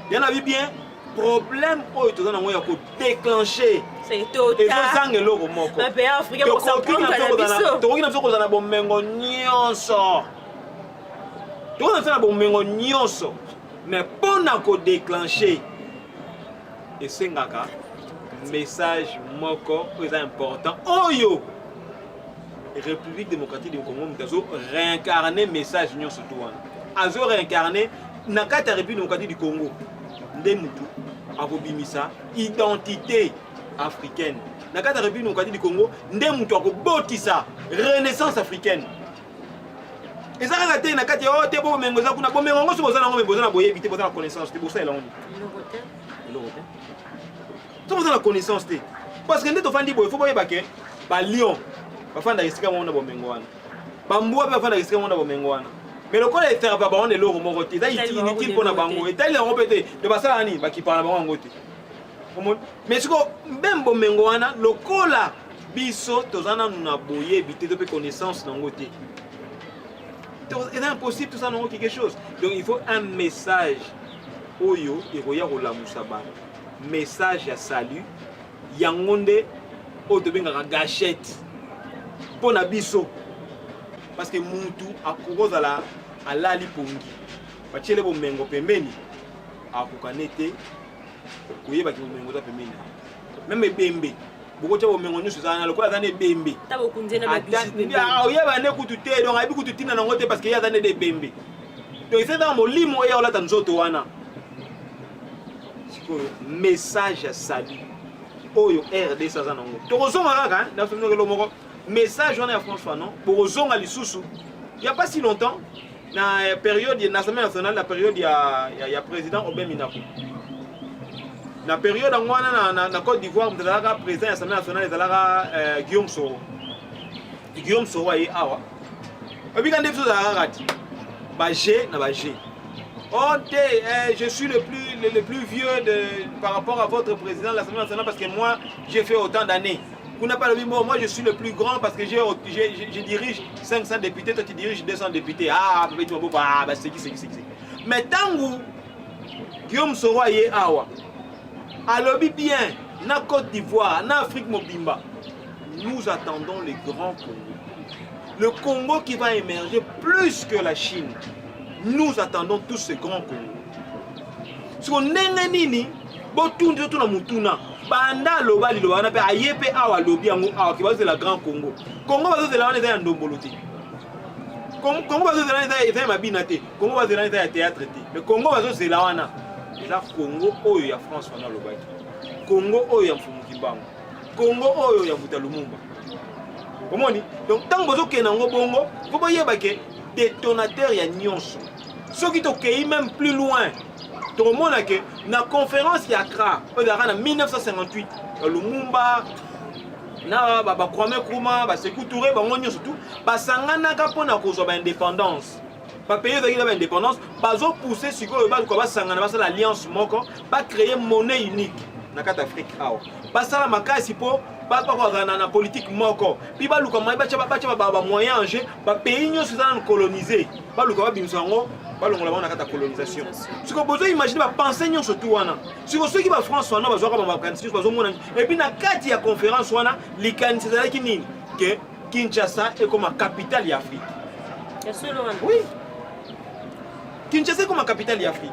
yana bien problème oyo toza nango ya ko déclencher c'est total ezozanga eloko moko ba pays africain pour s'apprendre na biso tokoki na biso kozala bomengo nyonso tokoki na bomengo nyonso mais mpona ko déclencher esengaka message moko oyo eza important oyo République démocratique du Congo mutazo réincarner message nyonso to wana azo réincarner na kati ya République démocratique du Congo nde mutu akobimisa identité africaine na kati ya République démocratique du Congo nde mutu akobotisa renaissance africaine Et ça a été une carte, oh, t'es bon, mais vous avez besoin de connaissance, t'es pour ça, là, tu as la connaissance, parce que nous avons dit, il faut pas que Lyon, il faut que risquer mon abo mengwana. Bamboua il faut que risquer mon abo mengwana. Mais le col est faire pas on est l'euro moroté. Ça il dit pour na bango. Et tel répété de basa ani ba qui parle bango ngote. Mais ce que même bon mengwana le cola biso tozana na boye bité de connaissance na ngote. C'est impossible tout ça non quelque chose. Donc il faut un message oyo eroya rola musaba. Message à salut. Yangonde o de benga gâchette. Pour na biso. Parce que muntu akokoza la alali pongi. Bachele bo mengo pembeni. Akukanete kuyeba ki bo mengo za pembeni. Même bembe. Boko cha bo mengo nyusu za na lokola zane bembe. Tabo kunzena ba bisu bembe. Ah oyeba ne kutute donc abi kututina na ngote parce que ya zane de bembe. Donc c'est dans molimo ya ola tanzoto wana. Siko message à salut. Oyo RD ça za nango. Tozonga kaka na somo ke lo moko. Message on est à François non pour zonga lisusu. Il y a pas si longtemps na période de l'Assemblée nationale la période il y a président Obé Minako. La période en na Côte d'Ivoire de la président de l'Assemblée nationale de la Guillaume Soro. Guillaume Soro est awa. Et puis quand des choses à rati. Ba G na ba G. Oh je suis le plus vieux par rapport à votre président de l'Assemblée nationale parce que moi j'ai fait autant d'années. Vous n'avez pas le même mot, moi je suis le plus grand parce que je dirige 500 députés, toi tu diriges 200 députés. Ah, c'est qui. Mais tant que Guillaume Soro est awa, alobi bien, na Côte d'Ivoire, na Afrique Mobimba, nous attendons les grands Congo. Le Congo qui va émerger plus que la Chine. Nous attendons tous ces grands Congo. Si on est nini, botoun de tout la mutuna. Banda loba liloba na pe ayepe awa lobi yango awa ki bazo la Grand Congo. Congo bazo de la wana za ndombolo te. Congo bazo de la wana za mabina te. Congo bazo de la wana za théâtre te. Mais Congo bazo de la wana. Eza Congo oyo ya France wana lobaki. Congo oyo ya Mfumu Kimbangu. Congo oyo ya Mbuta Lumumba. Komoni? Donc tant bozo ke nango bongo, faut pas yeba ke détonateur ya nyonso. Ceux qui tokei même plus loin. Tout le monde a que la conférence qui a créé en 1958, Lumumba, na ba Kwame Nkrumah, ba Sékou Touré, ba ngonyo surtout, ba sangana ka pona ko zo ba indépendance. Ba pays de la indépendance, ba zo pousser siko ba ko ba sangana ba l'alliance moko, ba créer monnaie unique na carte Afrique awo. Ba sala makasi po ba ko na politique moko. Puis ba luka mai ba ba moyen en jeu, ba pays nyo suzana coloniser. Ba luka ba bimsango balongola na colonisation. Si vous pouvez imaginer ba penser nyo surtout wana. Si vous ceux qui va France wana bazwa ba kanisi bazo mona et puis na kati ya conférence wana likanisi za kinini que Kinshasa est comme capitale de l'Afrique. Oui. Kinshasa est comme capitale de l'Afrique.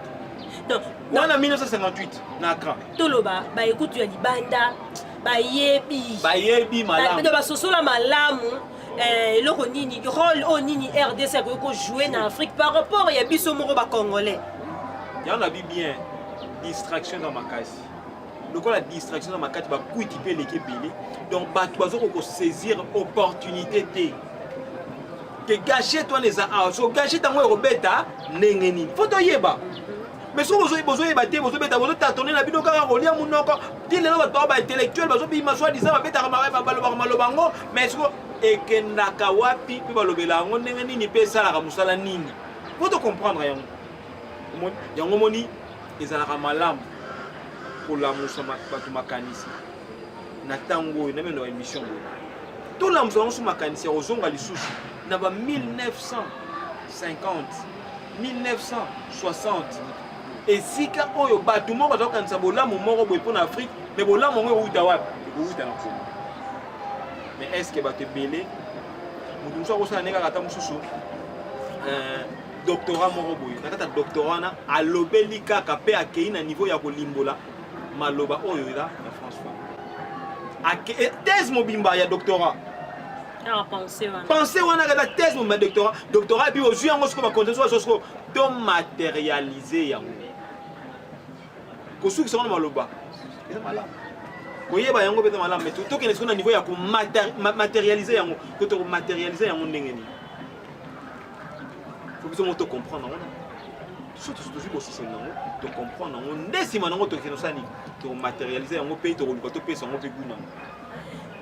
Non, en 1958 na Accra. Toloba ba écoute ya libanda ba yebi malamu. Ba sosola malamu. Le rôle au Nini RDC que jouer en Afrique par rapport à Biso Moro Congolais. Il y en a bien distraction dans ma case. Donc la distraction dans ma case va couper l'équipe belé. Donc tu vas saisir opportunité que gâcher toi les a so gâcher ta moi robeta nengeni. Faut to yeba. Mais si vous avez besoin de battre, vous avez besoin de tâtonner la vidéo car on lit mon nom. Dis les gens intellectuels, vous avez besoin de ça, mais ekendaka wapi pe balobela ngo ndenge nini pe sala musala nini faut comprendre yango moni ezalaka malamu pour la musama batu makanisi na tango na meno émission tout la musama su makanisi ozonga lisusu na ba 1950 1960 et sika oyo batu moko bazokanisa bolamu moko boye pour Afrique mais bolamu ngo uta wapi uta na Congo. Mais est-ce que tu es belé? Nous sommes aussi en doctorat moroboy. Quand tu doctorat à l'obélika capé à Kéina niveau ya kolimbola maloba oyoida en François. À thèse mobimba ya doctorat. Ah penser wana. Penser wana la thèse mon doctorat. Doctorat puis aujourd'hui on se compte soit soit to matérialiser yango. Ko suki sona maloba. C'est malade. Koyeba yango beta malamu mais to kene sona niveau ya ko matérialiser yango ko to matérialiser yango ndenge ni faut que tu comprendre surtout aussi c'est non tu comprendre non ndesi manango to kenosani to matérialiser yango pays to luka to pesa yango pe guna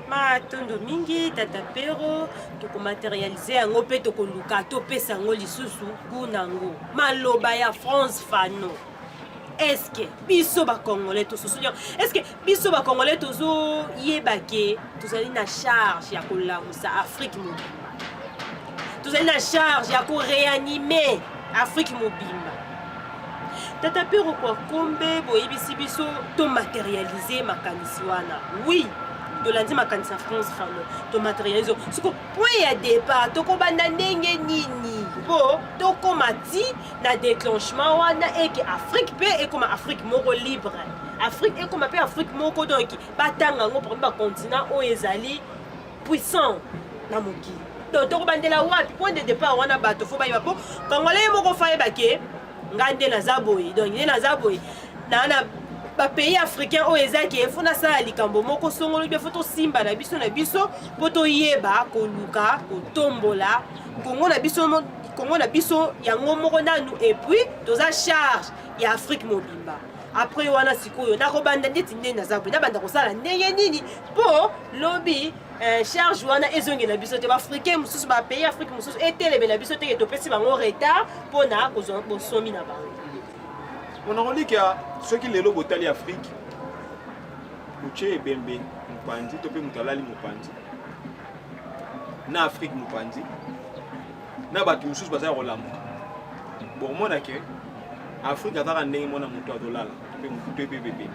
matondo mingi tata pero tokomaterialize yango mpe tokoluka topesa yango lisusu gunango maloba ya France Fano. Est-ce que biso bakongolais tososolia est-ce que biso bakongolais tozoyeba ke tozali na charge ya kolamusa Afrique mobimba, tozali na charge ya koréanimer Afrique mobimba? Tata pero kwa kombe boyebisi biso tomaterialize makanisi wana. Oui, tolandi makanisi ya France Fano tomaterialize siko point ya départ tokobanda ndenge nini po tokoma ti na déclenchement wana eke Afrique mpe ekoma Afrique moko libre, Afrique ekoma mpe Afrique moko donc batanga yango par exemple continent oyo ezali puissant na mokili. Donc tokobandela wapi point de départ wana bato fo bayeba po congolais moko fa yeba ke nga nde naza boye, donc nde naza boye na pays africain oyo ezaki efuna sala likambo moko songolo bia foto simba na biso poto yeba koluka kotombola Congo na biso yango moko nanu et puis toza charge ya Afrique mobimba. Après wana sikoyo nakobanda ndeti nde nazabu nabanda kosala ndenge nini po lobi charge wana ezongi na biso te baafricain mosusu bapays Afrique mosusu eteleme na biso te topesi bango retard mpona kozwa bosomi na bango. On a dit que ceux qui les lobes au Afrique, Bouché et Bembe, Mupandi, Topé Moutalali Mupandi, na Afrique Mupandi, na Batu Moussous Bazar Rolam. Bon, moi, d'accord, Afrique a un nez, mon amour de dollar, Topé Bébé.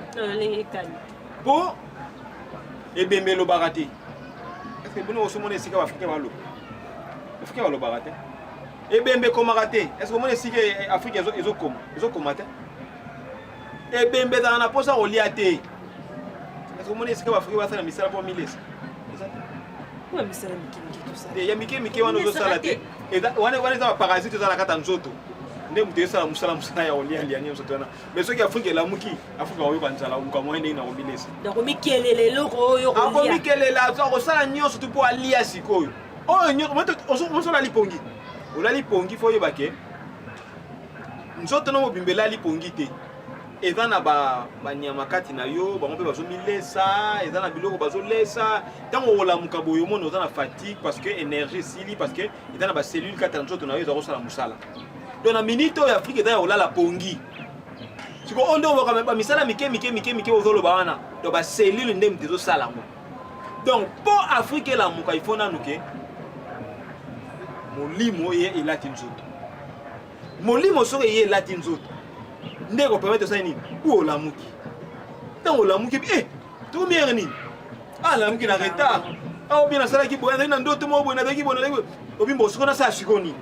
Bon, et Bembe le baraté. Est-ce que nous sommes ici qu'à Afrique va l'eau? Afrique va le baraté. Et Bembe comme raté. Est-ce que nous sommes ici qu'Afrique est au coma? Ils ont combattu. Et Bembe dans la poche au liate. Est-ce que vous voulez que l'Afrique va faire un missile pour Miles? Oui, mais c'est un tout ça. Il y a Mickey, on nous a et on est un parasite dans la carte en zoto. Ne me disons pas que ça au lien lien mais ceux qui Afrique est la mouki, Afrique va ouvrir un ou comme on est dans Miles. Donc Mickey est le loro yo. Ah bon Mickey est là, ça ressemble à Nyon surtout pour allier à Siko. Oh Nyon, on s'en la lipongi. On la lipongi faut y baquer. Nous autres non bimbela lipongi te. Eza na ba nyamakati na yo bango pe bazo milesa eza na biloko bazo lesa tango olamuka boyo mono eza na fatigue parce que énergie sili parce que eza na ba cellule kata nzoto na yo eza kosala musala donc na minute oyo Afrique eza olala pongi siko ondo ba ba misala mike ozolo ba wana donc ba cellule ndem tezo sala ngo donc pour Afrique la muka il faut nanuke molimo ye elati nzoto molimo soko ye elati nzoto ndeko permettre ça nini ou la muki tant la muki tout bien nini ah la muki na retard ah bien ça qui boya na ndoto mo boya na ki bona obi mbo siko na sa sikoni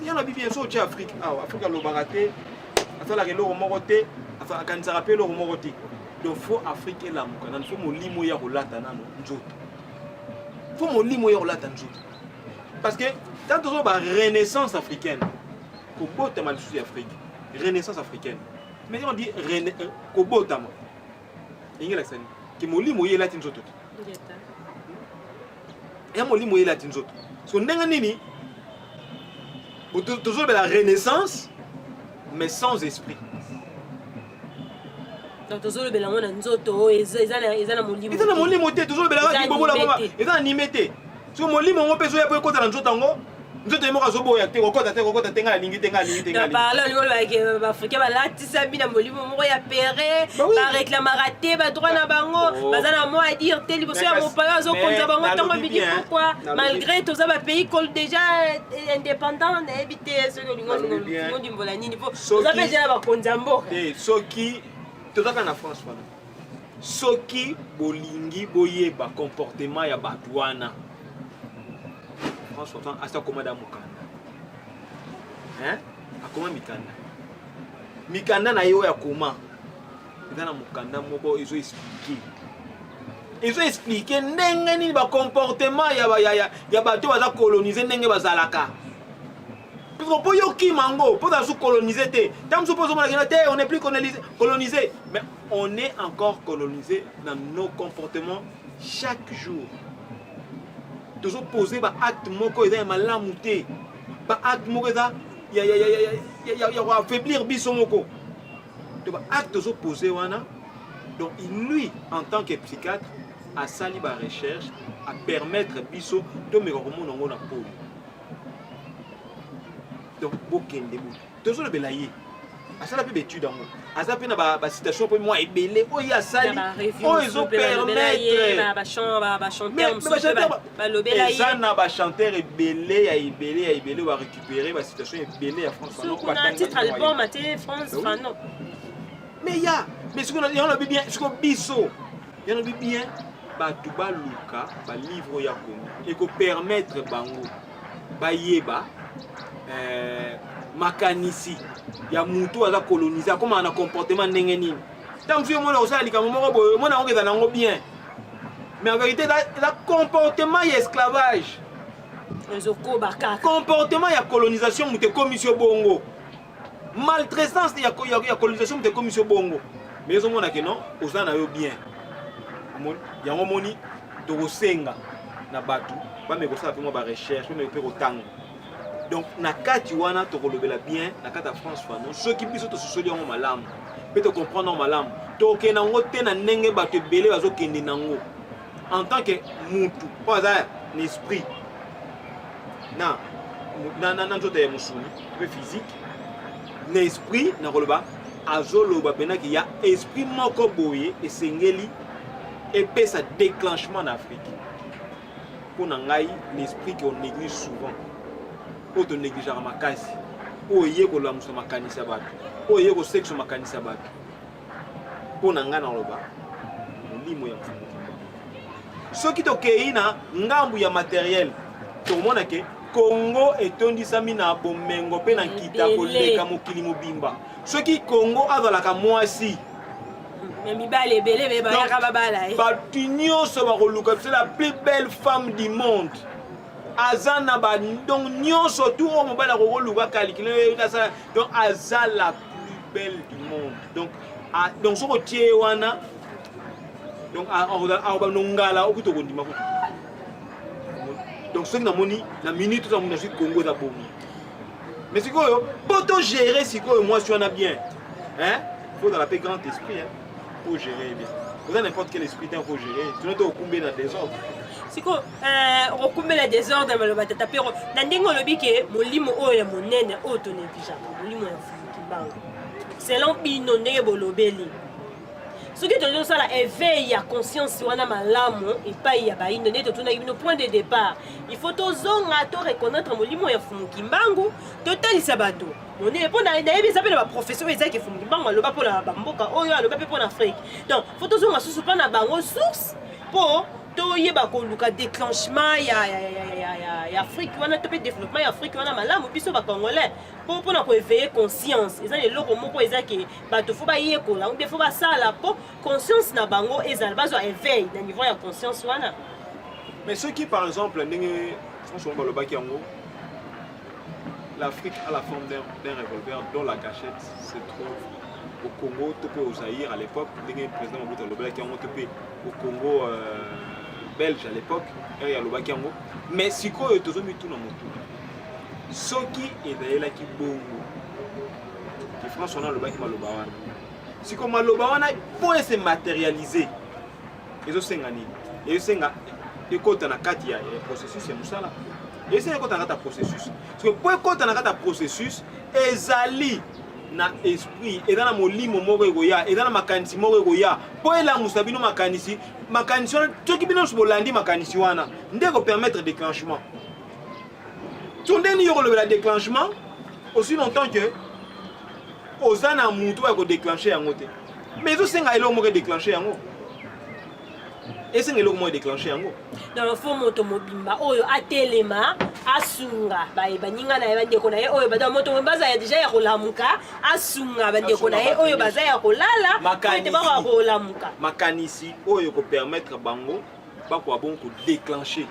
il y en a bien so ci Afrique ah Afrique lo baraté afala ke lo moroté afala kan sa rappel lo moroté donc faut Afrique la muka nan faut molimo ya kolata nano nzoto faut molimo ya kolata nzoto parce que tant toujours ba renaissance africaine ko bota mal sous Afrique renaissance africaine. Mais on dit Kobotama. Il y a l'accent. Qui m'a dit moyen latin zoto. Et m'a dit moyen latin zoto. Son nengani ni. Toujours de la renaissance, mais sans esprit. Donc toujours de la mona nzoto. Ils ont mon limite. Ils ont mon limite. Toujours de la qui bobo la mama. Ils ont animé. Sur mon limite, on peut jouer pour côté nzoto ngo. Nous te moka zobo ya te kokota tenga lingi tenga. Na parla ngolo ba Africain ba latisa bina molimo moko ya péré ba réclame raté ba droit na bango bazana mo à dire tel liboso ya mon paya zo konza bango tango bidi pourquoi malgré tous ba pays col déjà indépendant na éviter ce que lingo ndimbola nini po za pe jana ba konza mboka soki tozaka na France wana soki bolingi boyeba comportement ya batwana François asa komanda mukanda akoma mikanda mikanda na yo ya koma ndana mukanda moko izo expliquer ndenge ni ba comportement ya bato baza coloniser ndenge bazalaka parce que po yo ki mango po za coloniser te tam suppose mo na te on n'est plus colonisé mais on est encore colonisé dans nos comportements chaque jour toujours poser ba acte moko eza malamu te ba acte moko eza ya affaiblir biso moko to ba acte opposé wana. Donc lui en tant que psychiatre a sali ba recherche à permettre biso to me komona ngo na pole. Donc bokende mo tozo le belaye asala pe étude ngo asa pe na ba citation pour moi ebele oyo asali oyo permettre ba chanteur ba lobela ça na ba chanteur ebele ya ebele va récupérer ba citation ebele ya France Fanon ko na titre album à France Fanon. Mais mais ce qu'on a bien ce qu'on biso il y en a bien ba tuba luka ba livre ya Congo et ko permettre bango ba yeba makanisi ya mutu aza coloniser comme un comportement ndenge nini tant que moi osala likamo moko boye mona ngeza nango bien mais en vérité la comportement ya esclavage ezoko bakaka comportement ya colonisation mutu commission bongo maltraitance ya colonisation mutu commission bongo mais eso mona que non osala na yo bien yango moni to senga na batu ba me ko sala pe mo ba recherche me pe ko tango. Donc na kati wana to kolobela bien na kata France Fanon ceux qui biso to sosoli yango malamu pe to comprendre malamu to ke nango te na ndenge bato ebele bazo kende nango en tant que mutu po aza l'esprit na nzoto ya musuni pe physique na esprit na koloba azoloba pena ki ya esprit moko boye esengeli epesa déclenchement en Afrique pour na ngai l'esprit qu'on néglige souvent. Oto négligeara makasi oye ko la muso makanisa bato oye ko sexe makanisa bato pona ngana loba limo ya mfumu soki to keina ngambu ya matériel to mona ke Congo etondisami na bomengo pe na kita koleka mokili mobimba soki Congo azalaka mwasi mibale ebele be bayaka babala bato nyonso bakoluka c'est la plus belle femme du monde. Azana ba donc nyonso tout o mobala ko luka calculer donc Aza la plus belle du monde. Donc so ko tie wana donc a ba nongala okuto ko ndima ko. Donc ce na moni na minute za mona suis Congo za bomo. Mais c'est quoi poto gérer si quoi moi si on a bien. Hein? Faut dans la paix grand esprit hein pour gérer bien. Vous avez n'importe quel esprit il faut gérer. Tu n'as pas combien dans désordre. siko okumela désordre maloba tata pero na ndenge olobi ke molimo oyo ya monene oyo toneglijaka molimo ya Kimbangu selon bino ndenge bolobeli soki tozosala éveil ya conscience wana malamu epai ya baindo nde totunaki bino point de départ il faut tozonga to reconnaître molimo ya Kimbangu totalisa bato monene mpo nayebisa mpe na baprofesseur ezaki Kimbangu aloba mpona bamboka oyo aloba mpe mpona Afrique donc faut tozonga susu mpa na bango source mpo toyeba koluka déclenchement ya Afrique wana to pe développement ya Afrique wana malamu biso ba congolais pour na ko éveiller conscience eza leloko moko eza ke bato fo ba yekola ou bien fo ba sala po conscience na bango ezala bazo éveil na niveau ya conscience wana. Mais ceux qui par exemple franchement balobaki yango l'Afrique a la forme d'un revolver dont la gâchette se trouve au Congo, topé au Zaïre à l'époque, le président Mobutu alobaki yango topé au Congo belge à l'époque, il y a le Bakiango. Mais si quoi est toujours mis tout dans mon tour. Ce qui est d'ailleurs là qui bongo, qui France on a le Baki Malobawana. Si comme Malobawana pour se matérialiser, ils ont sengani, et senga, et quand on a quatre processus c'est musala. Et c'est quand on a un processus. Parce que pour quand on a un processus, ezali na esprit et dans la molimo moko egoya et dans la makanisi moko egoya po ela musabino makanisi wana to kibino bolandi makanisi wana ndeko permettre déclenchement to ndeni yo le déclenchement aussi longtemps que ozana mutu ba ko déclencher yango te mais zo senga elo moko déclencher yango et senga elo moko déclencher yango dans le fond moto mobimba oyo atelema asunga baninga na bandeko na ye oyo bada moto mbaza ya deja ya kolamuka asunga bandeko na ye oyo baza ya kolala makanisi ba kolamuka makanisi oyo ko permettre bango ba ko bon ko déclencher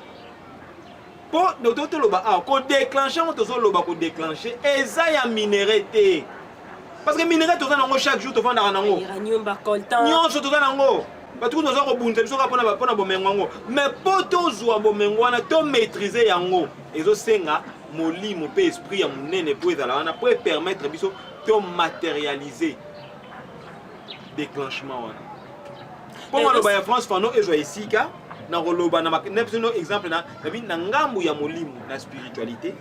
po d'autres loba ko déclencher on tozo loba ko déclencher eza ya minéralité parce que minéralité toza nango chaque jour to vanda nango uranium ba coltan nyonso toza nango batu toza ko bunta biso ka pona bomengo ngo mais po tozwa bomengo wana to maîtriser yango ezo senga molimo pe esprit ya munene po ezala wana po permettre biso to matérialiser déclenchement wana po maloba ya France fano ezwa esika na roloba na nepsino exemple na ngambu ya molimo na spiritualité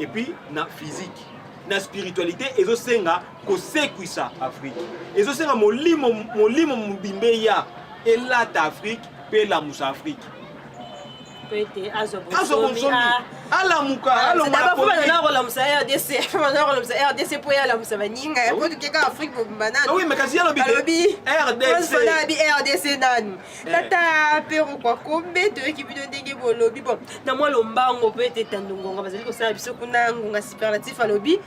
et puis na physique na spiritualité ezosenga kosekwisa Afrique ezosenga molimo mobimbe ya elata Afrique pe la musa Afrique peut-être azobonsomi alamuka alomaka RDC po ya lamusa baninga ya poto keka Afrique bobanana oui mais kasi alobi RDC nani tata pero kwa kombe to ekibino ndenge bolobi bon na mwa lombango peut-être tandungonga bazali kosala biso kuna ngonga superlatif alobi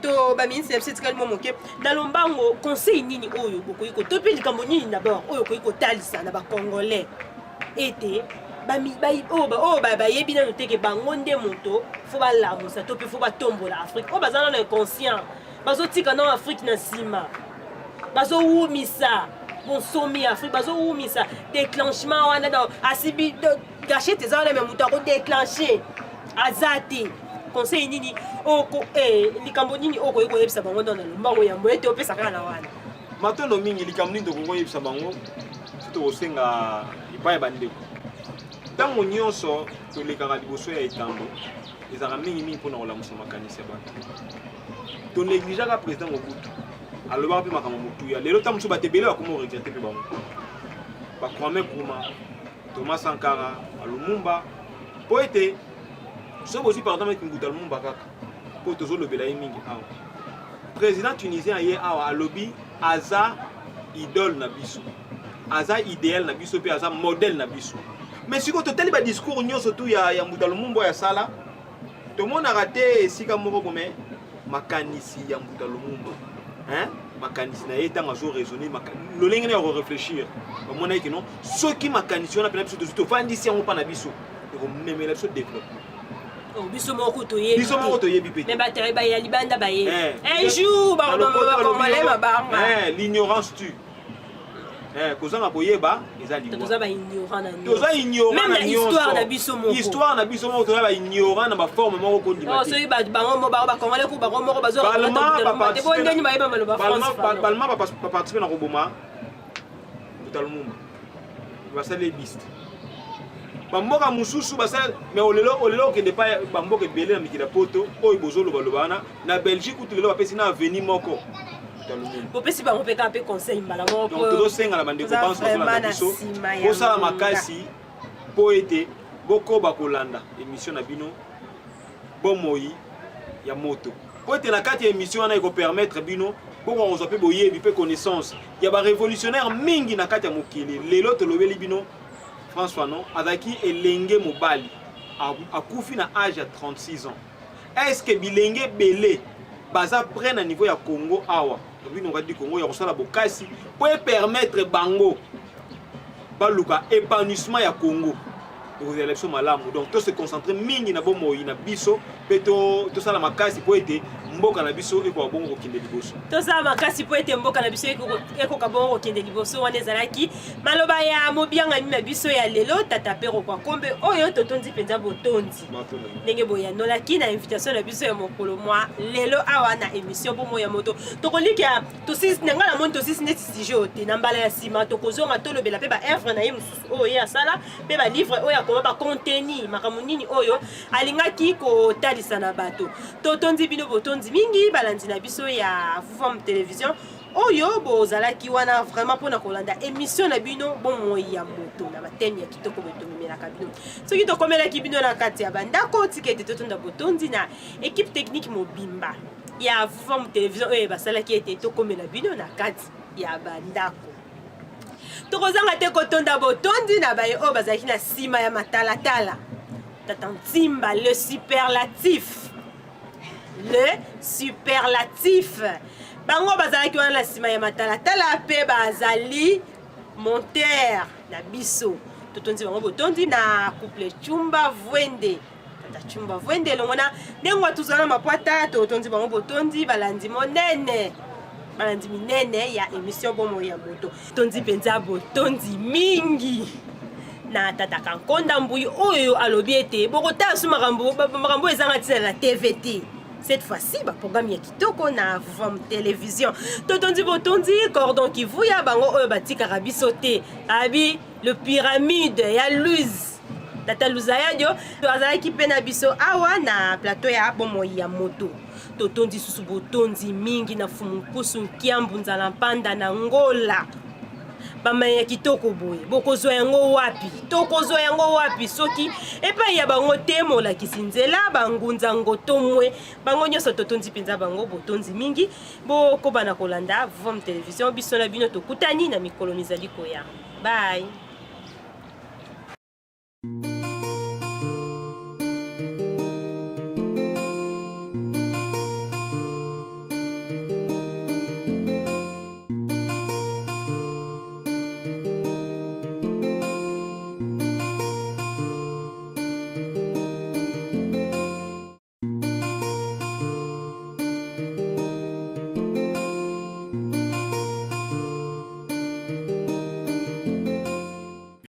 to ba ministre ya physique mo moke na lombango conseil nini oyo bokoyi ko to pe likambo nini d'abord oyo koyi ko talisa na ba congolais ete bayebi nano teke bango nde moto fo balamusa to mpe fo batombola Afrique oyo baza nano inconscient bazotika nano Afrique na nsima bazowumisa bonsomi ya Afrique bazowumisa déclenchement wana asibi gachete eza wana me moto akodéclenche aza te conseil nini likambo nini oyo koyi koyebisa bango ndana lombango ya moye te opesaka na wana matondo mingi likambo nini tokokoyebisa bango so tokosenga epai ya bandeko ntango nyonso tolekaka liboso ya etambo ezalaka mingimingi mpona kolamusa makanisi ya bato tonegligeaka président Mobutu alobaka mpe makambo motuya lelo ntango mosusu bato ebele bakoma oregrete mpe bango Kwame Nkrumah Thomas Sankara Lumumba po ete so bozwi par exemple Nguta Lumumba kaka po tozolobela ye mingi awa président tunisien ye awa alobi aza idole na biso aza idéal na biso mpe aza modèle na biso mais siko totali ba discours nyonso tu ya Nguta Lumumba ya sala tomonaka te esika moko kome makanisi ya Nguta Lumumba makanisi na ye ntango azo raisonner lolenge na ya korefléchir bamona eke non soki makanisi wana mpena biso tozwi tovandisi yango mpa na biso ekomemela biso développement biso moko toyebi pe mais batere baya libanda bayebi un jour bakomale mabanga l'ignorance tue kozanga koyeba eza toza ignorant na histoire na biso moko toza baignorant na baforme moko kondima soki bango bakongole ku bango moko bazobondeni bayeba maloba balma baparticipe na koboma Nguta Lumumba basala ebiste bamboka mosusu basala mais olelo okende pa bamboka ebele na mikili ya poto oyo bozolobaloba wana na Belgique kutu lelo bapesi na aveni moko bopesi bango mpe kaka mpe conseil mbala moko tozosenga na bandeko banso bakolanda biso bosala makasi mpo ete bokoba kolanda émission na bino bomoi ya moto po ete na kati ya émission wana ekopermettre bino bokoka kozwa mpe boyebi mpe connaissance ya barévolutionnaire mingi na kati ya mokili lelo tolobeli bino François non azalaki elenge mobali akufi na âge ya 36 ans est-ce que bilenge belé baza près na niveau ya Congo awa bino ngadi Congo ya kosala bokasi po permettre bango baluka épanouissement ya Congo aux élections malamu donc to se concentrer mingi na bomoi na biso pe to sala makasi po ete mboka na biso eko bongo kokende liboso to sala makasi po ete mboka na biso eko bongo kokende liboso wana ezalaki maloba ya mobianga na biso ya lelo tata pero kwa kombe oyo totondi penza botondi ndenge boyanolaki na invitation na biso ya mokolo mwa lelo awa na émission bomo ya moto tokolika tosisi nanga na monde tosisi neti sujet te na mbala ya sima tokozonga tolobela pe ba œuvre na ye mususu oyo ya sala pe ba livre oyo ba contenu makambo nini oyo alingaki kotalisa na bato totondi bino botondi mingi balandi na biso ya Vufam télévision oyo bozalaki wana vraiment pona kolanda émission na bino bomoi ya moto na batemi ya kitoko botomemelaka bino soki tokomelaki bino na kati ya bandako tikete totonda botondi na équipe technique mobimba ya Vufam télévision oyo basalaki ete tokomela bino na kati ya bandako tokozanga te kotonda botondi na baye oyo bazalaki na nsima ya matalatala tata Ntimba le superlatif bango bazalaki wana na nsima ya matalatala mpe bazali monteur na biso totondi bango botondi na couple Chumba Vwende tata Chumba Vwende elongo na ndenge tozala na mapwata totondi bango botondi balandi monene balandi minene ya émission bomo ya moto tondi penza botondi mingi na tata Kankonda Mbuyi oyo alobi ete bokotala su makambo ezanga ntina na TVT. Cette fois-ci, programme ya kitoko na Vufam Télévision. Totondi botondi cordon kivuya bango oyo batikaka biso te. Abi le pyramide ya Luz. Tata Luzaya dio azalaki pe na biso awa na plateau ya bomoi ya moto. Totondi susu botondi mingi na fumukusu nkiambu nzala mpanda na Ngola. Bamaya kitoko boye bokozwa yango wapi tokozwa yango wapi soki epai ya bango temo la kisinzela bangunza ngotomwe bango nyoso totondi penza bango botonzi mingi boko bana kolanda Vufam Télévision biso na bino tokutani na mikolo mizali koya. Bye.